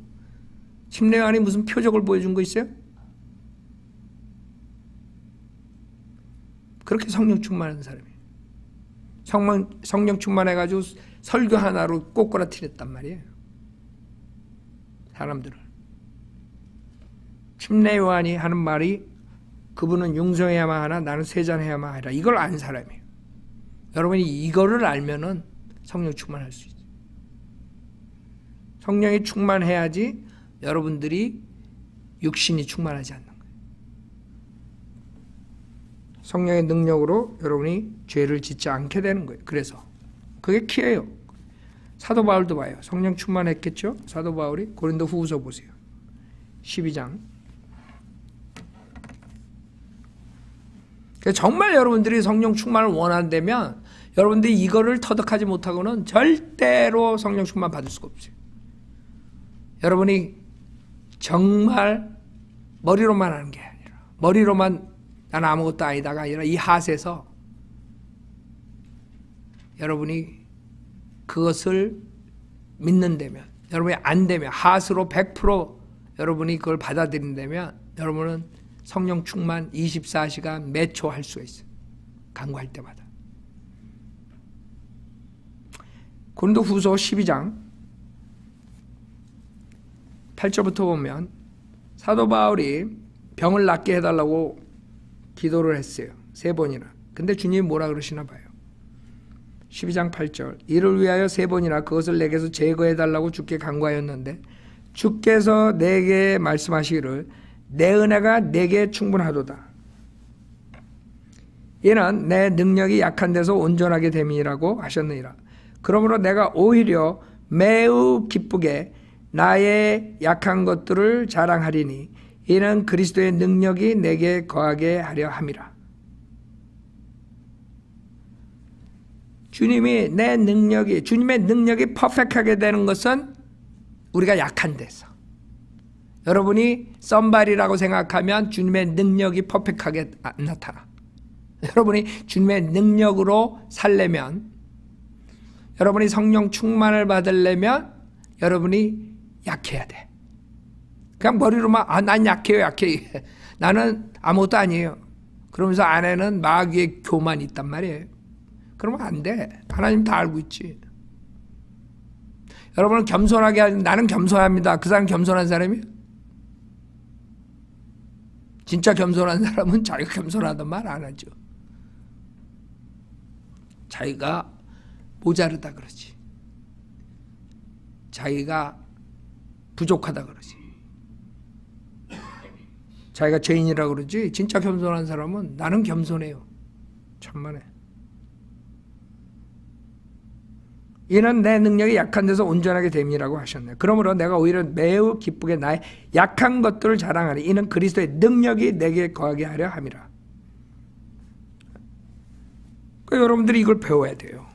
침례요한이 무슨 표적을 보여준 거 있어요? 그렇게 성령 충만한 사람이에요. 성령 충만해가지고 설교 하나로 꼬꾸라뜨렸단 말이에요. 사람들을. 침례요한이 하는 말이 그분은 융성해야만 하나 나는 세잔해야만 하라. 이걸 안 사람이에요. 여러분이 이거를 알면은 성령 충만할 수 있어요. 성령이 충만해야지 여러분들이 육신이 충만하지 않는 거예요. 성령의 능력으로 여러분이 죄를 짓지 않게 되는 거예요. 그래서 그게 키예요. 사도 바울도 봐요. 성령 충만했겠죠? 사도 바울이 고린도 후후서 보세요. 12장. 정말 여러분들이 성령 충만을 원한다면 여러분들이 이거를 터득하지 못하고는 절대로 성령 충만 받을 수가 없어요. 여러분이 정말 머리로만 하는 게 아니라 머리로만 나는 아무것도 아니다가 아니라 이 핫에서 여러분이 그것을 믿는다면 여러분이 안 되면 핫으로 100% 여러분이 그걸 받아들인다면 여러분은 성령 충만 24시간 매 초 할 수가 있어요. 간구할 때마다. 고린도 후서 12장 8절부터 보면 사도 바울이 병을 낫게 해달라고 기도를 했어요. 3번이나. 근데 주님이 뭐라 그러시나 봐요. 12장 8절. 이를 위하여 3번이나 그것을 내게서 제거해달라고 주께 간구하였는데 주께서 내게 말씀하시기를 내 은혜가 내게 충분하도다. 이는 내 능력이 약한 데서 온전하게 됨이라고 하셨느니라. 그러므로 내가 오히려 매우 기쁘게 나의 약한 것들을 자랑하리니 이는 그리스도의 능력이 내게 거하게 하려 함이라. 주님의 능력이 퍼펙트하게 되는 것은 우리가 약한 데서. 여러분이 썸발이라고 생각하면 주님의 능력이 퍼펙트하게 나타나. 여러분이 주님의 능력으로 살려면, 여러분이 성령 충만을 받으려면 여러분이 약해야 돼. 그냥 머리로만 난 약해요. 나는 아무것도 아니에요. 그러면서 안에는 마귀의 교만이 있단 말이에요. 그러면 안 돼. 하나님 다 알고 있지. 여러분은 겸손하게 하지. 나는 겸손합니다. 그 사람 겸손한 사람이에요? 진짜 겸손한 사람은 자기가 겸손하단 말 안 하죠. 자기가 모자르다 그러지. 자기가 부족하다 그러지. 자기가 죄인이라 그러지. 진짜 겸손한 사람은 나는 겸손해요. 천만에. 이는 내 능력이 약한 데서 온전하게 됨이라고 하셨네. 그러므로 내가 오히려 매우 기쁘게 나의 약한 것들을 자랑하니 이는 그리스도의 능력이 내게 거하게 하려 함이라. 그러니까 여러분들이 이걸 배워야 돼요.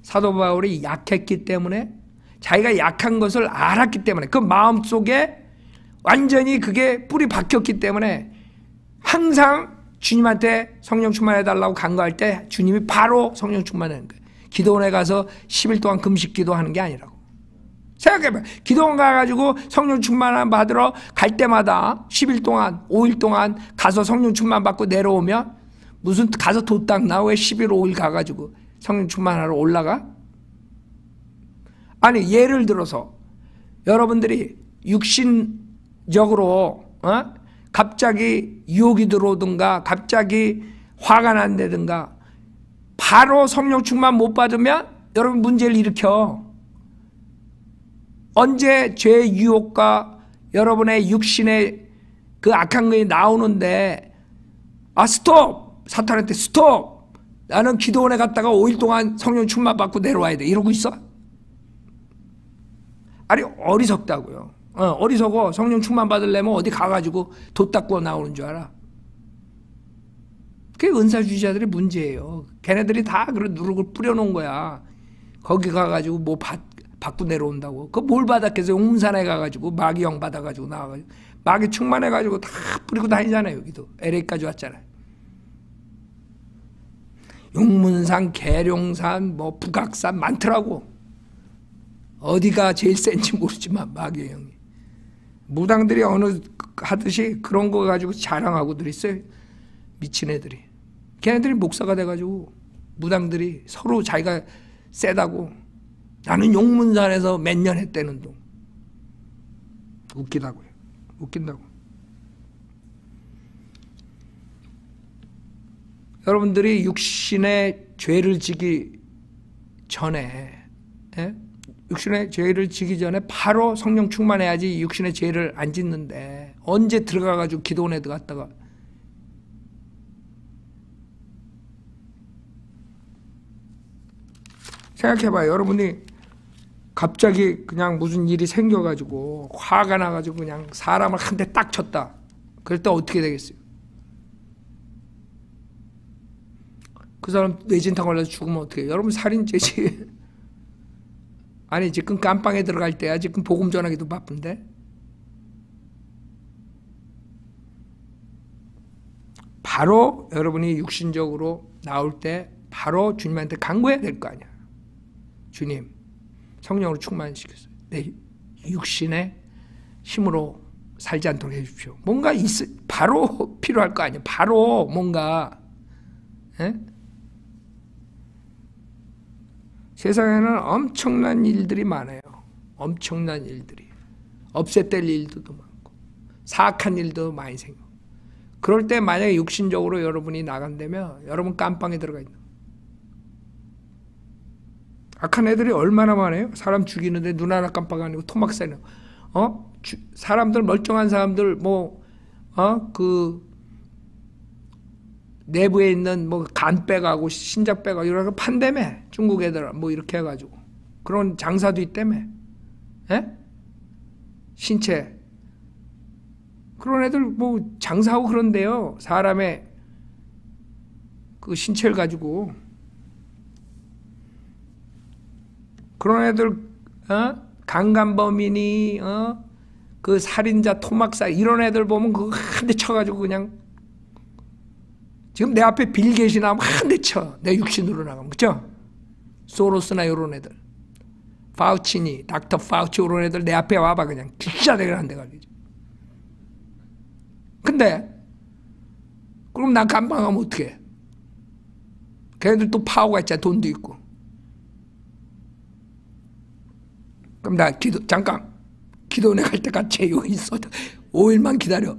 사도 바울이 약했기 때문에, 자기가 약한 것을 알았기 때문에, 그 마음속에 완전히 그게 뿌리 박혔기 때문에 항상 주님한테 성령 충만해달라고 간구할 때 주님이 바로 성령 충만하는 거예요. 기도원에 가서 10일 동안 금식 기도하는 게 아니라고. 생각해봐요. 기도원 가가지고 성령 충만 받으러 갈 때마다 10일 동안 5일 동안 가서 성령 충만 받고 내려오면 무슨 가서 도닦나? 왜 10일 5일 가가지고 성령 충만하러 올라가? 아니 예를 들어서 여러분들이 육신적으로 갑자기 유혹이 들어오든가 갑자기 화가 난다든가 바로 성령 충만 못 받으면 여러분 문제를 일으켜. 언제 죄의 유혹과 여러분의 육신의 그 악한 것이 나오는데 스톱! 사탄한테 스톱! 나는 기도원에 갔다가 5일 동안 성령 충만 받고 내려와야 돼. 이러고 있어? 아니 어리석다고요. 어리석어. 성령 충만 받으려면 어디 가가지고 돛 닦고 나오는 줄 알아. 그게 은사주의자들의 문제예요. 걔네들이 다 그런 누룩을 뿌려놓은 거야. 거기 가가지고 뭐 받고 내려온다고. 그 뭘 받았겠어요? 용산에 가가지고 마귀영 받아가지고 나와가지고 마귀 충만해가지고 다 뿌리고 다니잖아요. 여기도 LA까지 왔잖아요. 용문산, 계룡산, 뭐 북악산 많더라고. 어디가 제일 센지 모르지만 마귀의 영이. 무당들이 어느 하듯이 그런 거 가지고 자랑하고들 있어요. 미친 애들이. 걔네들이 목사가 돼가지고 무당들이 서로 자기가 세다고 나는 용문산에서 몇 년 했다는 동. 웃기다고요. 웃긴다고. 여러분들이 육신의 죄를 지기 전에 육신의 죄를 지기 전에 바로 성령 충만해야지 육신의 죄를 안 짓는데 언제 들어가가지고 기도원에 들어갔다가 생각해봐요. 여러분이 갑자기 그냥 무슨 일이 생겨가지고 화가 나가지고 그냥 사람을 한 대 딱 쳤다. 그럴 때 어떻게 되겠어요? 그 사람 뇌진탕 걸려서 죽으면 어떻게 해요? 여러분 살인죄지. 아니 지금 깜빵에 들어갈 때야. 지금 복음 전하기도 바쁜데. 바로 여러분이 육신적으로 나올 때 바로 주님한테 간구해야 될 거 아니야. 주님 성령으로 충만시켰어요. 내 육신의 힘으로 살지 않도록 해주십시오. 뭔가 바로 필요할 거 아니야. 바로 뭔가. 에? 세상에는 엄청난 일들이 많아요. 엄청난 일들이. 없애뗄 일도 많고 사악한 일도 많이 생겨. 그럴 때 만약에 육신적으로 여러분이 나간다면 여러분 깜빵에 들어가 있는 거예요. 악한 애들이 얼마나 많아요? 사람 죽이는데 눈 하나 깜빡 아니고 토막살이는. 사람들 멀쩡한 사람들 그 내부에 있는 뭐 간 빼가고 신장 빼가고 이런 거 판다며. 중국 애들 뭐 이렇게 해가지고 그런 장사도 있다며. 에? 신체 그런 애들 뭐 장사하고 그런데요. 사람의 그 신체를 가지고 그런 애들 강간범인이 그 살인자 토막사 이런 애들 보면 그거 한 대 쳐가지고 그냥 지금 내 앞에 빌 게이츠 나오면 한 대 쳐. 내 육신으로 나가면 그죠? 소로스나 이런 애들 파우치니 닥터 파우치 이런 애들 내 앞에 와봐 그냥 기자대가 한 대 갈리죠. 근데 그럼 난 깜빵하면 어떡해? 걔네들 또 파워가 있잖아. 돈도 있고. 그럼 나 잠깐 기도원에 갈 때까지 여기 있어. 5일만 기다려.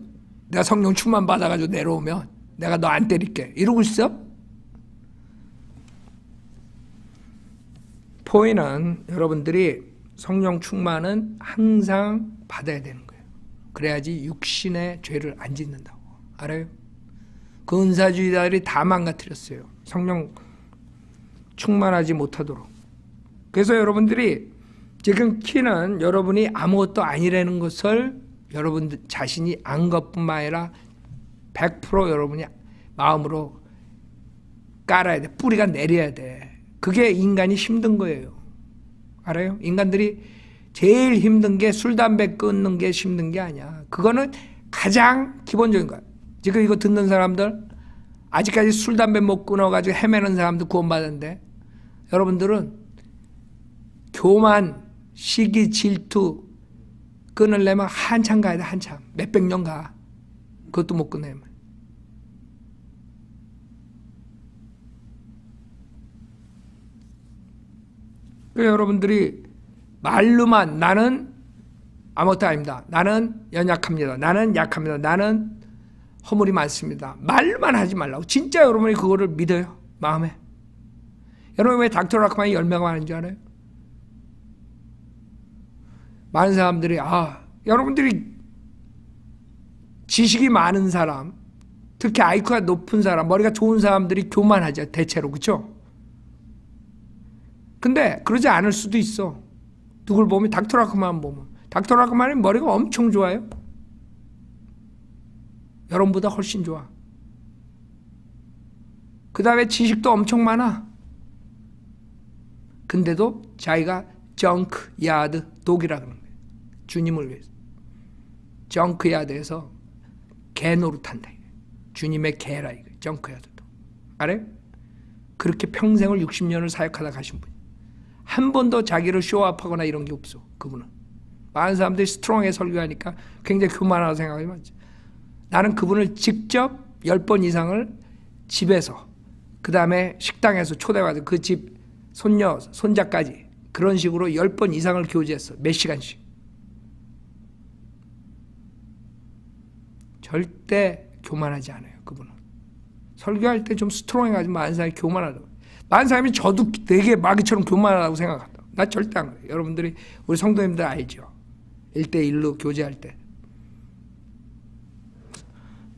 내가 성령 충만 받아가지고 내려오면 내가 너 안 때릴게. 이러고 있어? 포인트는 여러분들이 성령 충만은 항상 받아야 되는 거예요. 그래야지 육신의 죄를 안 짓는다고. 알아요? 그 은사주의자들이 다 망가뜨렸어요. 성령 충만하지 못하도록. 그래서 여러분들이 지금 키는 여러분이 아무것도 아니라는 것을 여러분들 자신이 안 것뿐만 아니라 100% 여러분이 마음으로 깔아야 돼. 뿌리가 내려야 돼. 그게 인간이 힘든 거예요. 알아요? 인간들이 제일 힘든 게 술, 담배 끊는 게 힘든 게 아니야. 그거는 가장 기본적인 거야. 지금 이거 듣는 사람들 아직까지 술, 담배 못 끊어가지고 헤매는 사람들 구원받았는데 여러분들은 교만, 시기, 질투 끊으려면 한참 가야 돼. 한참. 몇백 년 가. 그것도 못 끊으면. 그래서 여러분들이 말로만 나는 아무것도 아닙니다. 나는 연약합니다. 나는 약합니다. 나는 허물이 많습니다. 말로만 하지 말라고. 진짜 여러분이 그거를 믿어요. 마음에. 여러분 왜 닥터 라크만이 10명 하는 줄 알아요? 많은 사람들이 여러분들이 지식이 많은 사람, 특히 IQ가 높은 사람, 머리가 좋은 사람들이 교만하죠. 대체로. 그렇죠? 근데 그러지 않을 수도 있어. 누굴 보면 닥터 라크만 보면. 닥터 라크만이 머리가 엄청 좋아요. 여러분보다 훨씬 좋아. 그 다음에 지식도 엄청 많아. 근데도 자기가 정크 야드 독이라 그러는 거예요. 주님을 위해서. 정크 야드에서 개 노릇한다. 주님의 개라 이거. 정크 야드도. 알아요? 그렇게 평생을 60년을 사역하다 가신 분이. 한 번도 자기를 쇼업하거나 이런 게 없어. 그분은. 많은 사람들이 스트롱하게 설교하니까 굉장히 교만하다고 생각하지 마지. 나는 그분을 직접 10번 이상을 집에서, 그 다음에 식당에서 초대받은 그 집 손녀, 손자까지 그런 식으로 10번 이상을 교제했어. 몇 시간씩. 절대 교만하지 않아요. 그분은. 설교할 때 좀 스트롱해가지고 많은 사람이 교만하다고. 많은 사람이 저도 되게 마귀처럼 교만하다고 생각한다. 나 절대 안 그래요. 여러분들이 우리 성도님들 알죠. 1대1로 교제할 때.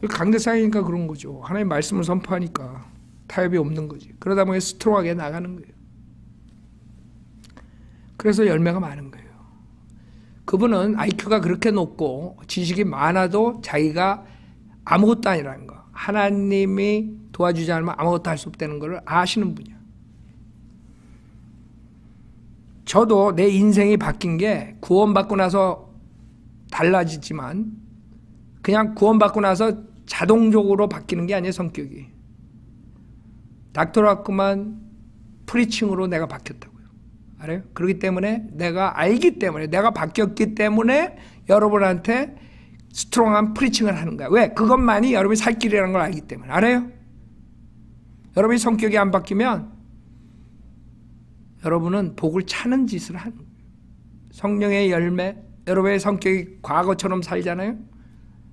강대상이니까 그런 거죠. 하나님 말씀을 선포하니까 타협이 없는 거지. 그러다 보니 스트롱하게 나가는 거예요. 그래서 열매가 많은 거예요. 그분은 IQ가 그렇게 높고 지식이 많아도 자기가 아무것도 아니라는 거. 하나님이 도와주지 않으면 아무것도 할 수 없다는 걸 아시는 분이야. 저도 내 인생이 바뀐 게 구원받고 나서 달라지지만 그냥 구원받고 나서 자동적으로 바뀌는 게 아니에요. 성격이. 닥터라크만 프리칭으로 내가 바뀌었다고요. 알아요? 그렇기 때문에 내가 알기 때문에 내가 바뀌었기 때문에 여러분한테 스트롱한 프리칭을 하는 거야. 왜? 그것만이 여러분이 살 길이라는 걸 알기 때문에. 알아요? 여러분이 성격이 안 바뀌면 여러분은 복을 차는 짓을 하는 거예요. 성령의 열매, 여러분의 성격이 과거처럼 살잖아요.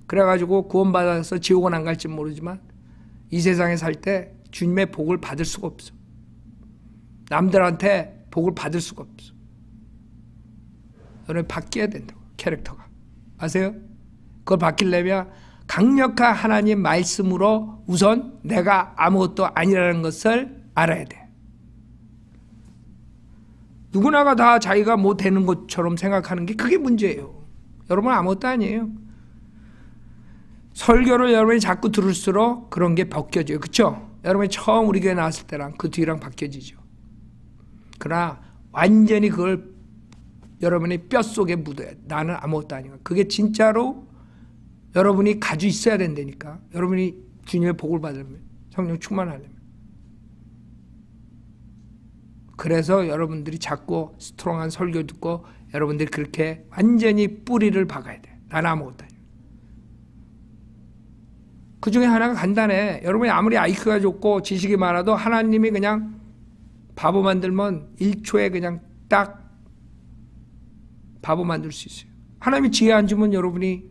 그래가지고 구원받아서 지옥은 안 갈지 모르지만 이 세상에 살 때 주님의 복을 받을 수가 없어. 남들한테 복을 받을 수가 없어. 여러분이 바뀌어야 된다고. 캐릭터가. 아세요? 그걸 바뀌려면 강력한 하나님 말씀으로 우선 내가 아무것도 아니라는 것을 알아야 돼. 누구나가 다 자기가 뭐 되는 것처럼 생각하는 게 그게 문제예요. 여러분 아무것도 아니에요. 설교를 여러분이 자꾸 들을수록 그런 게 벗겨져요. 그렇죠? 여러분이 처음 우리 교회 나왔을 때랑 그 뒤랑 바뀌어지죠. 그러나 완전히 그걸 여러분의 뼛속에 묻어야 돼. 나는 아무것도 아니야. 그게 진짜로 여러분이 가지고 있어야 된다니까. 여러분이 주님의 복을 받으려면, 성령 충만하려면. 그래서 여러분들이 자꾸 스트롱한 설교 듣고 여러분들이 그렇게 완전히 뿌리를 박아야 돼. 나는 아무것도 아니야. 그 중에 하나가 간단해. 여러분이 아무리 IQ가 좋고 지식이 많아도 하나님이 그냥 바보 만들면 1초에 그냥 딱 바보 만들 수 있어요. 하나님이 지혜 안 주면 여러분이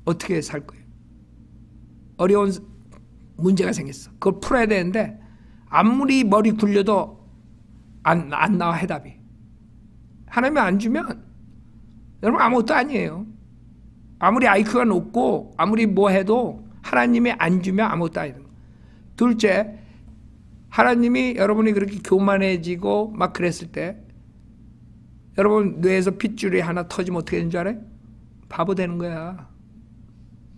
어떻게 살 거예요? 어려운 문제가 생겼어. 그걸 풀어야 되는데 아무리 머리 굴려도 안 나와 해답이. 하나님이 안 주면 여러분 아무것도 아니에요. 아무리 IQ가 높고 아무리 뭐 해도 하나님이 안 주면 아무것도 아니에요. 둘째, 하나님이 여러분이 그렇게 교만해지고 막 그랬을 때 여러분 뇌에서 핏줄이 하나 터지면 어떻게 되는 줄 알아요? 바보 되는 거야.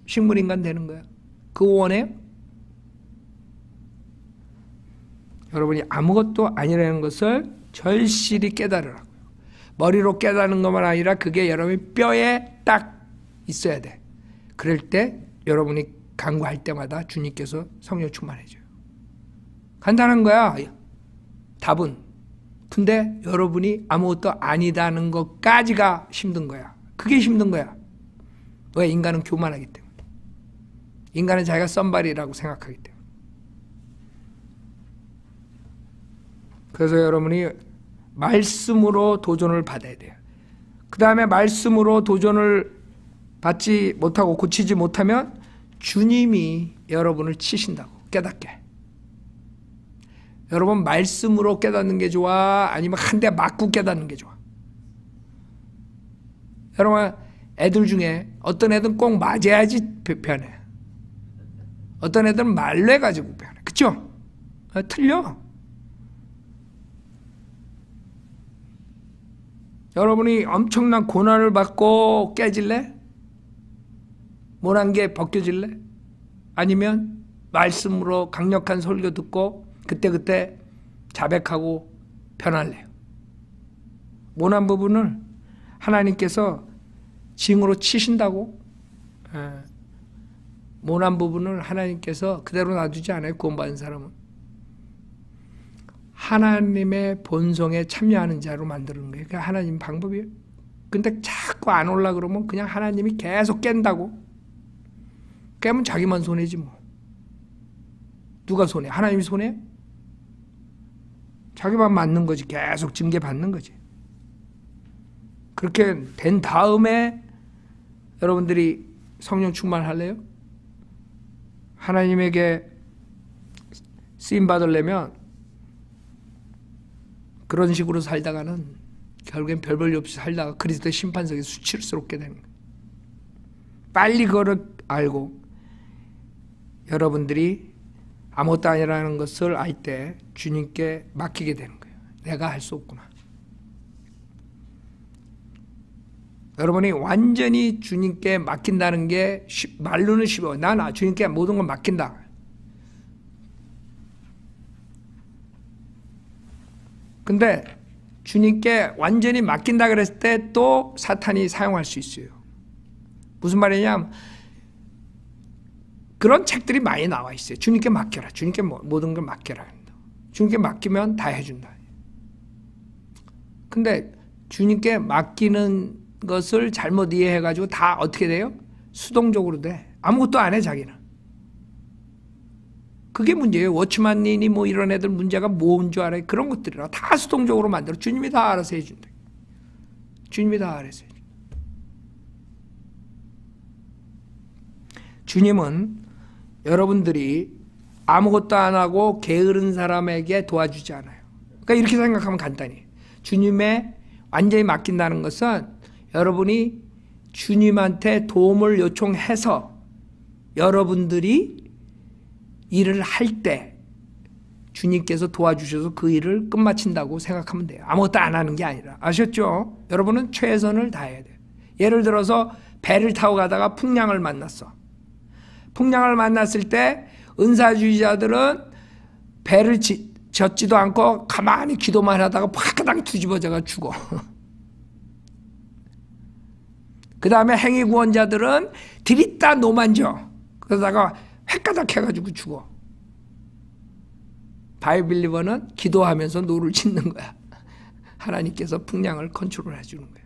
식물인간 되는 거야. 그거 원해요? 여러분이 아무것도 아니라는 것을 절실히 깨달으라고요. 머리로 깨닫는 것만 아니라 그게 여러분의 뼈에 딱 있어야 돼. 그럴 때 여러분이 간구할 때마다 주님께서 성령 충만해져요. 간단한 거야. 답은. 근데 여러분이 아무것도 아니다는 것까지가 힘든 거야. 그게 힘든 거야. 왜? 인간은 교만하기 때문에. 인간은 자기가 썸바리라고 생각하기 때문에. 그래서 여러분이 말씀으로 도전을 받아야 돼요. 그 다음에 말씀으로 도전을 받지 못하고 고치지 못하면 주님이 여러분을 치신다고. 깨닫게. 여러분 말씀으로 깨닫는 게 좋아? 아니면 한 대 맞고 깨닫는 게 좋아? 여러분 애들 중에 어떤 애들은 꼭 맞아야지 변해. 어떤 애들은 말로 해가지고 변해. 그쵸? 틀려. 여러분이 엄청난 고난을 받고 깨질래? 모난 게 벗겨질래? 아니면 말씀으로 강력한 설교 듣고 그때그때 자백하고 변할래요? 모난 부분을 하나님께서 징으로 치신다고? 모난 부분을 하나님께서 그대로 놔두지 않아요. 구원받은 사람은. 하나님의 본성에 참여하는 자로 만드는 거예요. 그게 하나님 방법이에요. 근데 자꾸 안 올라 그러면 그냥 하나님이 계속 깬다고. 깨면 자기만 손해지 뭐. 누가 손해? 하나님이 손해? 자기만 맞는 거지. 계속 징계 받는 거지. 그렇게 된 다음에 여러분들이 성령 충만할래요? 하나님에게 쓰임 받으려면 그런 식으로 살다가는 결국엔 별 볼 일 없이 살다가 그리스도의 심판석에 수치스럽게 되는 거예요. 빨리 그걸 알고 여러분들이 아무것도 아니라는 것을 알 때 주님께 맡기게 되는 거예요. 내가 할 수 없구나. 여러분이 완전히 주님께 맡긴다는 게 말로는 쉬워. 난 주님께 모든 걸 맡긴다. 근데 주님께 완전히 맡긴다 그랬을 때 또 사탄이 사용할 수 있어요. 무슨 말이냐면 그런 책들이 많이 나와 있어요. 주님께 맡겨라. 주님께 모든 걸 맡겨라. 주님께 맡기면 다 해준다. 근데 주님께 맡기는 것을 잘못 이해해가지고 다 어떻게 돼요? 수동적으로 돼. 아무것도 안 해 자기는. 그게 문제예요. 워치맨이니 뭐 이런 애들 문제가 뭔 줄 알아요? 그런 것들이라 다 수동적으로 만들어. 주님이 다 알아서 해준다. 주님이 다 알아서 해준다. 주님은 여러분들이 아무것도 안 하고 게으른 사람에게 도와주지 않아요. 그러니까 이렇게 생각하면 간단히 주님의 완전히 맡긴다는 것은 여러분이 주님한테 도움을 요청해서 여러분들이 일을 할 때 주님께서 도와주셔서 그 일을 끝마친다고 생각하면 돼요. 아무것도 안 하는 게 아니라. 아셨죠? 여러분은 최선을 다해야 돼요. 예를 들어서 배를 타고 가다가 풍랑을 만났어. 풍랑을 만났을 때 은사주의자들은 배를 젓지도 않고 가만히 기도만 하다가 파가당 뒤집어져가 죽어. 그 다음에 행위구원자들은 들이다 노만져. 그러다가 획가닥 해가지고 죽어. 바이빌리버는 기도하면서 노를 짓는 거야. 하나님께서 풍랑을 컨트롤 해주는 거야.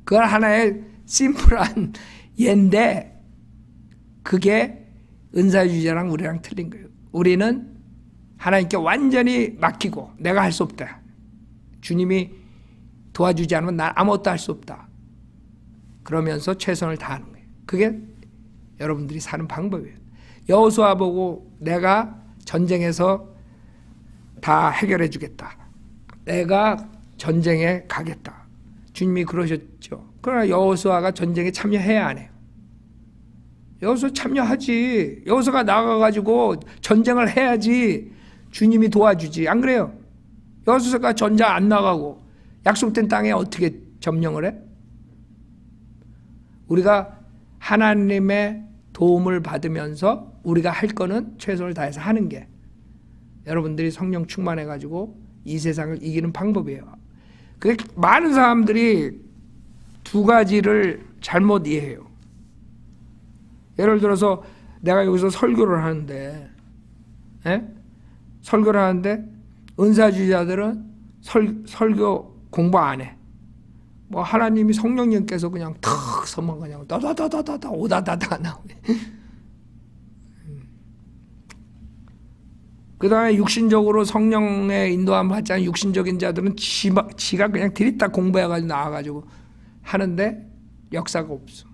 그건 하나의 심플한 예인데 그게 은사주의자랑 우리랑 틀린 거예요. 우리는 하나님께 완전히 맡기고 내가 할 수 없다. 주님이 도와주지 않으면 난 아무것도 할 수 없다. 그러면서 최선을 다하는 거예요. 그게 여러분들이 사는 방법이에요. 여호수아 보고 내가 전쟁에서 다 해결해 주겠다. 내가 전쟁에 가겠다. 주님이 그러셨죠. 그러나 여호수아가 전쟁에 참여해야 안 해요. 여호수아 참여하지. 여호수아가 나가가지고 전쟁을 해야지 주님이 도와주지. 안 그래요? 여호수아가 전쟁 안 나가고 약속된 땅에 어떻게 점령을 해? 우리가 하나님의 도움을 받으면서 우리가 할 거는 최선을 다해서 하는 게 여러분들이 성령 충만해가지고 이 세상을 이기는 방법이에요. 그게 많은 사람들이 두 가지를 잘못 이해해요. 예를 들어서 내가 여기서 설교를 하는데 설교를 하는데 은사주의자들은 설교 공부 안 해. 뭐 하나님이 성령님께서 그냥 탁 서면 그냥 다다다다다 오다다다 나오네. 그 다음에 육신적으로 성령의 인도함을 받지 않은 육신적인 자들은 지가 그냥 들이다 공부해가지고 나와가지고 하는데 역사가 없어.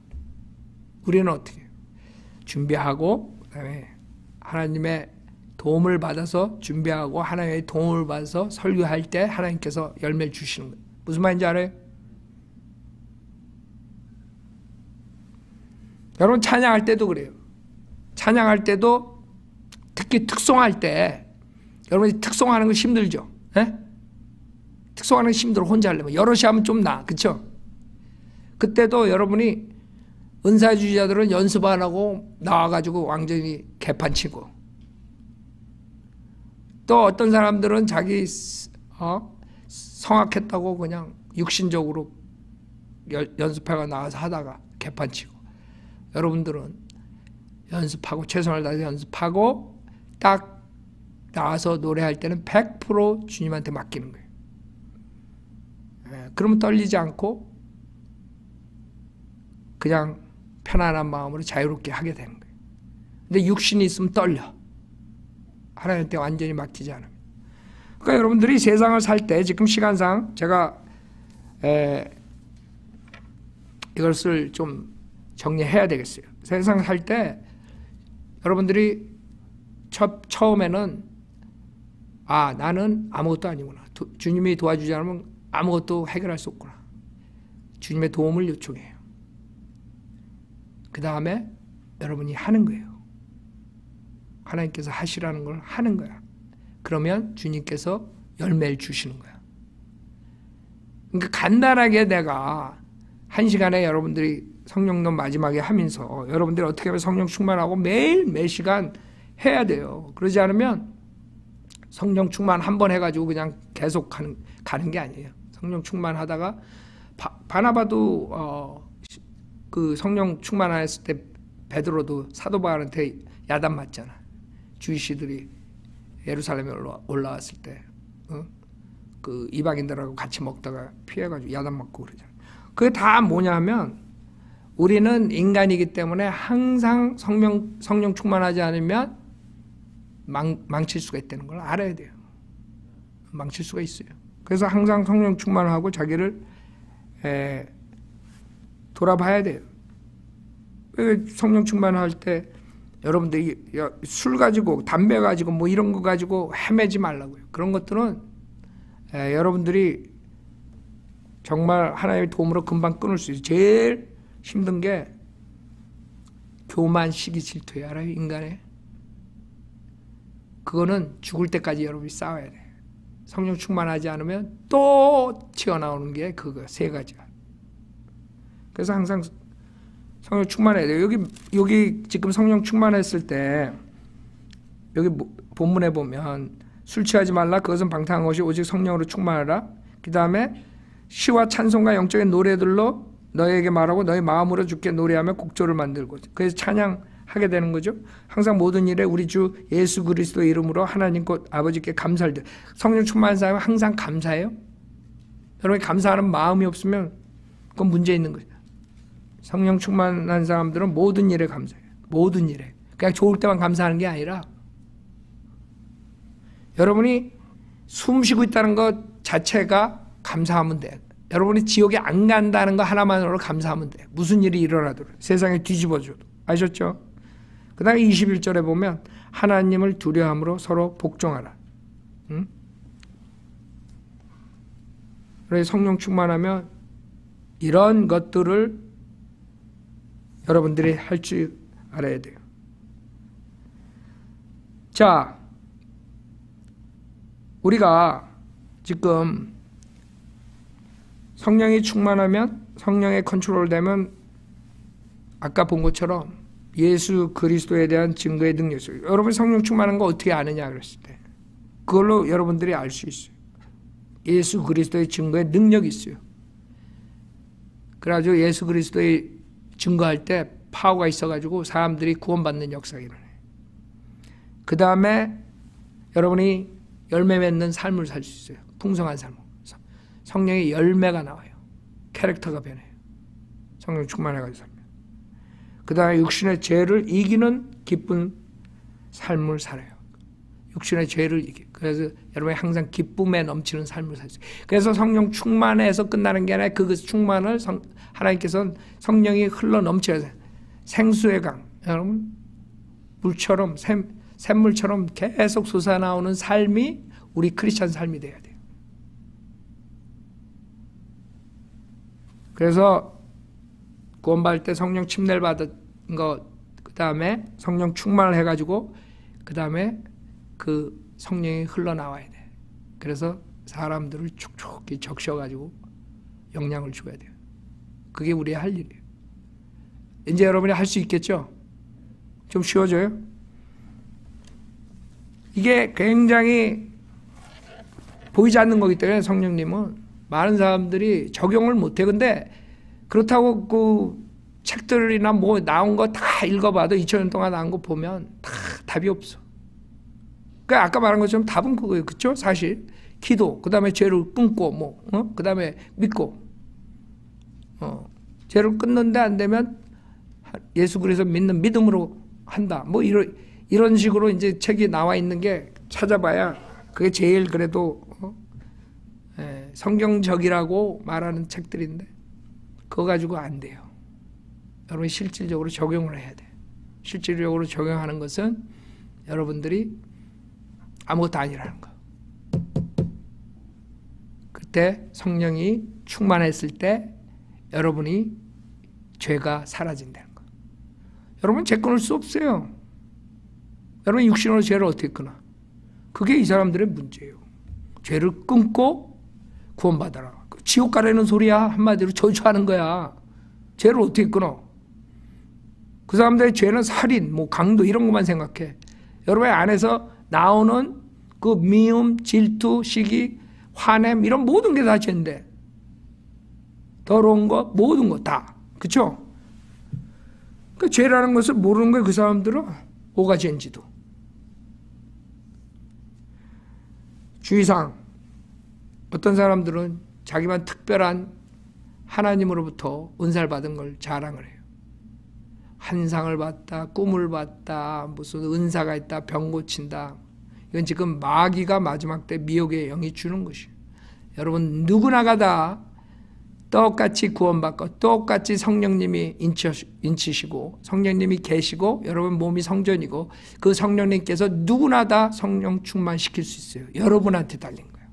우리는 어떻게 해요? 준비하고 그다음에 하나님의 도움을 받아서 준비하고 하나님의 도움을 받아서 설교할 때 하나님께서 열매를 주시는 거예요. 무슨 말인지 알아요? 여러분 찬양할 때도 그래요. 찬양할 때도 특히 특송할 때 여러분이 특송하는 거 힘들죠? 에? 특송하는 거 힘들어. 혼자 하려면. 여럿이 하면 좀 나아. 그쵸? 그때도 여러분이 은사주의자들은 연습 안 하고 나와가지고 완전히 개판치고 또 어떤 사람들은 자기 성악했다고 그냥 육신적으로 연습해가 나와서 하다가 개판치고 여러분들은 연습하고 최선을 다해서 연습하고 딱 나와서 노래할 때는 100% 주님한테 맡기는 거예요. 그러면 떨리지 않고 그냥 편안한 마음으로 자유롭게 하게 되는 거예요. 근데 육신이 있으면 떨려. 하나님한테 완전히 맡기지 않으면. 그러니까 여러분들이 세상을 살 때 지금 시간상 제가 이것을 좀 정리해야 되겠어요. 세상 살 때 여러분들이 처음에는 나는 아무것도 아니구나. 주님이 도와주지 않으면 아무것도 해결할 수 없구나. 주님의 도움을 요청해요. 그 다음에 여러분이 하는 거예요. 하나님께서 하시라는 걸 하는 거야. 그러면 주님께서 열매를 주시는 거야. 그러니까 간단하게 내가 1시간에 여러분들이 성령론 마지막에 하면서 여러분들이 어떻게 하면 성령 충만하고 매일 매 시간 해야 돼요. 그러지 않으면 성령 충만 한 번 해가지고 그냥 계속 가는 게 아니에요. 성령 충만하다가 바나바도 그 성령 충만했을 때 베드로도 사도 바울한테 야단 맞잖아. 주이시들이 예루살렘에 올라왔을 때 그 이방인들하고 같이 먹다가 피해가지고 야단 맞고 그러잖아. 그게 다 뭐냐면 우리는 인간이기 때문에 항상 성령 충만하지 않으면 망칠 수가 있다는 걸 알아야 돼요. 망칠 수가 있어요. 그래서 항상 성령 충만하고 자기를 돌아봐야 돼요. 성령 충만할 때 여러분들이 술 가지고 담배 가지고 뭐 이런 거 가지고 헤매지 말라고요. 그런 것들은 여러분들이 정말 하나님의 도움으로 금방 끊을 수 있어요. 제일 힘든 게 교만, 시기, 질투예요. 알아요? 인간의. 그거는 죽을 때까지 여러분이 싸워야 돼요. 성령 충만하지 않으면 또 튀어나오는 게 그거 세 가지가. 그래서 항상 성령 충만해야 돼요. 여기 지금 성령 충만했을 때 여기 본문에 보면 술 취하지 말라. 그것은 방탕한 것이 오직 성령으로 충만하라. 그 다음에 시와 찬송과 영적인 노래들로 너에게 말하고 너의 마음으로 주께 노래하며 곡조를 만들고. 그래서 찬양하게 되는 거죠. 항상 모든 일에 우리 주 예수 그리스도의 이름으로 하나님 곧 아버지께 감사를 드려. 성령 충만한 사람은 항상 감사해요. 여러분이 감사하는 마음이 없으면 그건 문제 있는 거죠. 성령 충만한 사람들은 모든 일에 감사해요. 모든 일에. 그냥 좋을 때만 감사하는 게 아니라 여러분이 숨 쉬고 있다는 것 자체가 감사하면 돼요. 여러분이 지옥에 안 간다는 거 하나만으로 감사하면 돼요. 무슨 일이 일어나도 세상에 뒤집어줘도. 아셨죠? 그 다음에 21절에 보면 하나님을 두려움으로 서로 복종하라. 응? 그래서 성령 충만하면 이런 것들을 여러분들이 할 줄 알아야 돼요. 자, 우리가 지금 성령이 충만하면 성령의 컨트롤 되면 아까 본 것처럼 예수 그리스도에 대한 증거의 능력이 있어요. 여러분 성령 충만한 거 어떻게 아느냐 그랬을 때 그걸로 여러분들이 알 수 있어요. 예수 그리스도의 증거의 능력이 있어요. 그래가지고 예수 그리스도의 증거할 때 파워가 있어가지고 사람들이 구원받는 역사가 일어나요. 그 다음에 여러분이 열매 맺는 삶을 살 수 있어요. 풍성한 삶. 성령의 열매가 나와요. 캐릭터가 변해요. 성령 충만해가지고 살면. 그 다음에 육신의 죄를 이기는 기쁜 삶을 살아요. 육신의 죄를 이기. 그래서 여러분이 항상 기쁨에 넘치는 삶을 살 수 있어요. 그래서 성령 충만해서 끝나는 게 아니라 그 충만을 하나님께서는 성령이 흘러 넘쳐야 돼요. 생수의 강. 여러분 물처럼 샘물처럼 계속 솟아나오는 삶이 우리 크리스찬 삶이 돼야 돼요. 그래서 구원받을 때 성령 침례를 받은 것, 그 다음에 성령 충만을 해가지고 그 다음에 그 성령이 흘러나와야 돼. 그래서 사람들을 촉촉히 적셔가지고 영향을 줘야 돼요. 그게 우리의 할 일이에요. 이제 여러분이 할 수 있겠죠? 좀 쉬워져요? 이게 굉장히 보이지 않는 거기 때문에 성령님은 많은 사람들이 적용을 못해. 근데 그렇다고 그 책들이나 뭐 나온 거 다 읽어봐도 2000년 동안 나온 거 보면 다 답이 없어. 그러니까 아까 말한 것처럼 답은 그거예요. 그렇죠? 사실 기도, 그 다음에 죄를 끊고 그 다음에 믿고 죄를 끊는데 안 되면 예수 그리스도 믿는 믿음으로 한다. 뭐 이런 식으로 이제 책이 나와 있는 게 찾아봐야 그게 제일 그래도 성경적이라고 말하는 책들인데 그거 가지고 안 돼요. 여러분이 실질적으로 적용을 해야 돼요. 실질적으로 적용하는 것은 여러분들이 아무것도 아니라는 거. 그때 성령이 충만했을 때 여러분이 죄가 사라진다는 거. 여러분 죄 끊을 수 없어요. 여러분 육신으로 죄를 어떻게 끊어? 그게 이 사람들의 문제예요. 죄를 끊고 구원받아라. 지옥 가라는 소리야. 한마디로 저주하는 거야. 죄를 어떻게 끊어? 그 사람들의 죄는 살인, 뭐 강도 이런 것만 생각해. 여러분의 안에서 나오는 그 미움, 질투, 시기, 화냄 이런 모든 게 다 죄인데 더러운 거 모든 거 다. 그렇죠? 그 죄라는 것을 모르는 거예요. 그 사람들은 뭐가 죄인지도. 주의사항. 어떤 사람들은 자기만 특별한 하나님으로부터 은사를 받은 걸 자랑을 해요. 환상을 봤다, 꿈을 봤다, 무슨 은사가 있다, 병 고친다. 이건 지금 마귀가 마지막 때 미혹의 영이 주는 것이에요. 여러분 누구나가 다 똑같이 구원받고 똑같이 성령님이 인치시고 성령님이 계시고 여러분 몸이 성전이고 그 성령님께서 누구나 다 성령 충만시킬 수 있어요. 여러분한테 달린 거예요.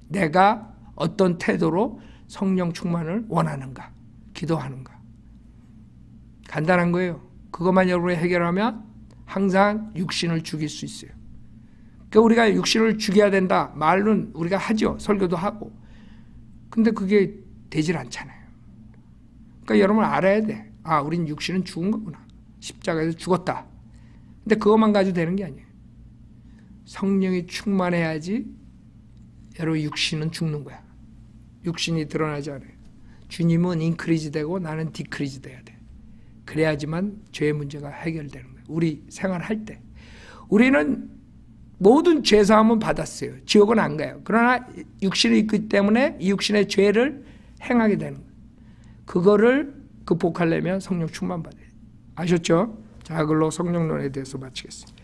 내가 어떤 태도로 성령 충만을 원하는가, 기도하는가. 간단한 거예요. 그것만 여러분이 해결하면 항상 육신을 죽일 수 있어요. 그러니까 우리가 육신을 죽여야 된다 말은 우리가 하죠. 설교도 하고. 근데 그게 되질 않잖아요. 그러니까 여러분 알아야 돼. 아, 우린 육신은 죽은 거구나. 십자가에서 죽었다. 근데 그것만 가지고 되는 게 아니에요. 성령이 충만해야지 여러분 육신은 죽는 거야. 육신이 드러나지 않아요. 주님은 인크리즈 되고 나는 디크리즈 돼야 돼. 그래야지만 죄의 문제가 해결되는 거예요. 우리 생활할 때. 우리는 모든 죄사함은 받았어요. 지옥은 안 가요. 그러나 육신이 있기 때문에 이 육신의 죄를 행하게 되는 거예요. 그거를 극복하려면 성령 충만 받아야 돼요. 아셨죠? 자, 그걸로 성령론에 대해서 마치겠습니다.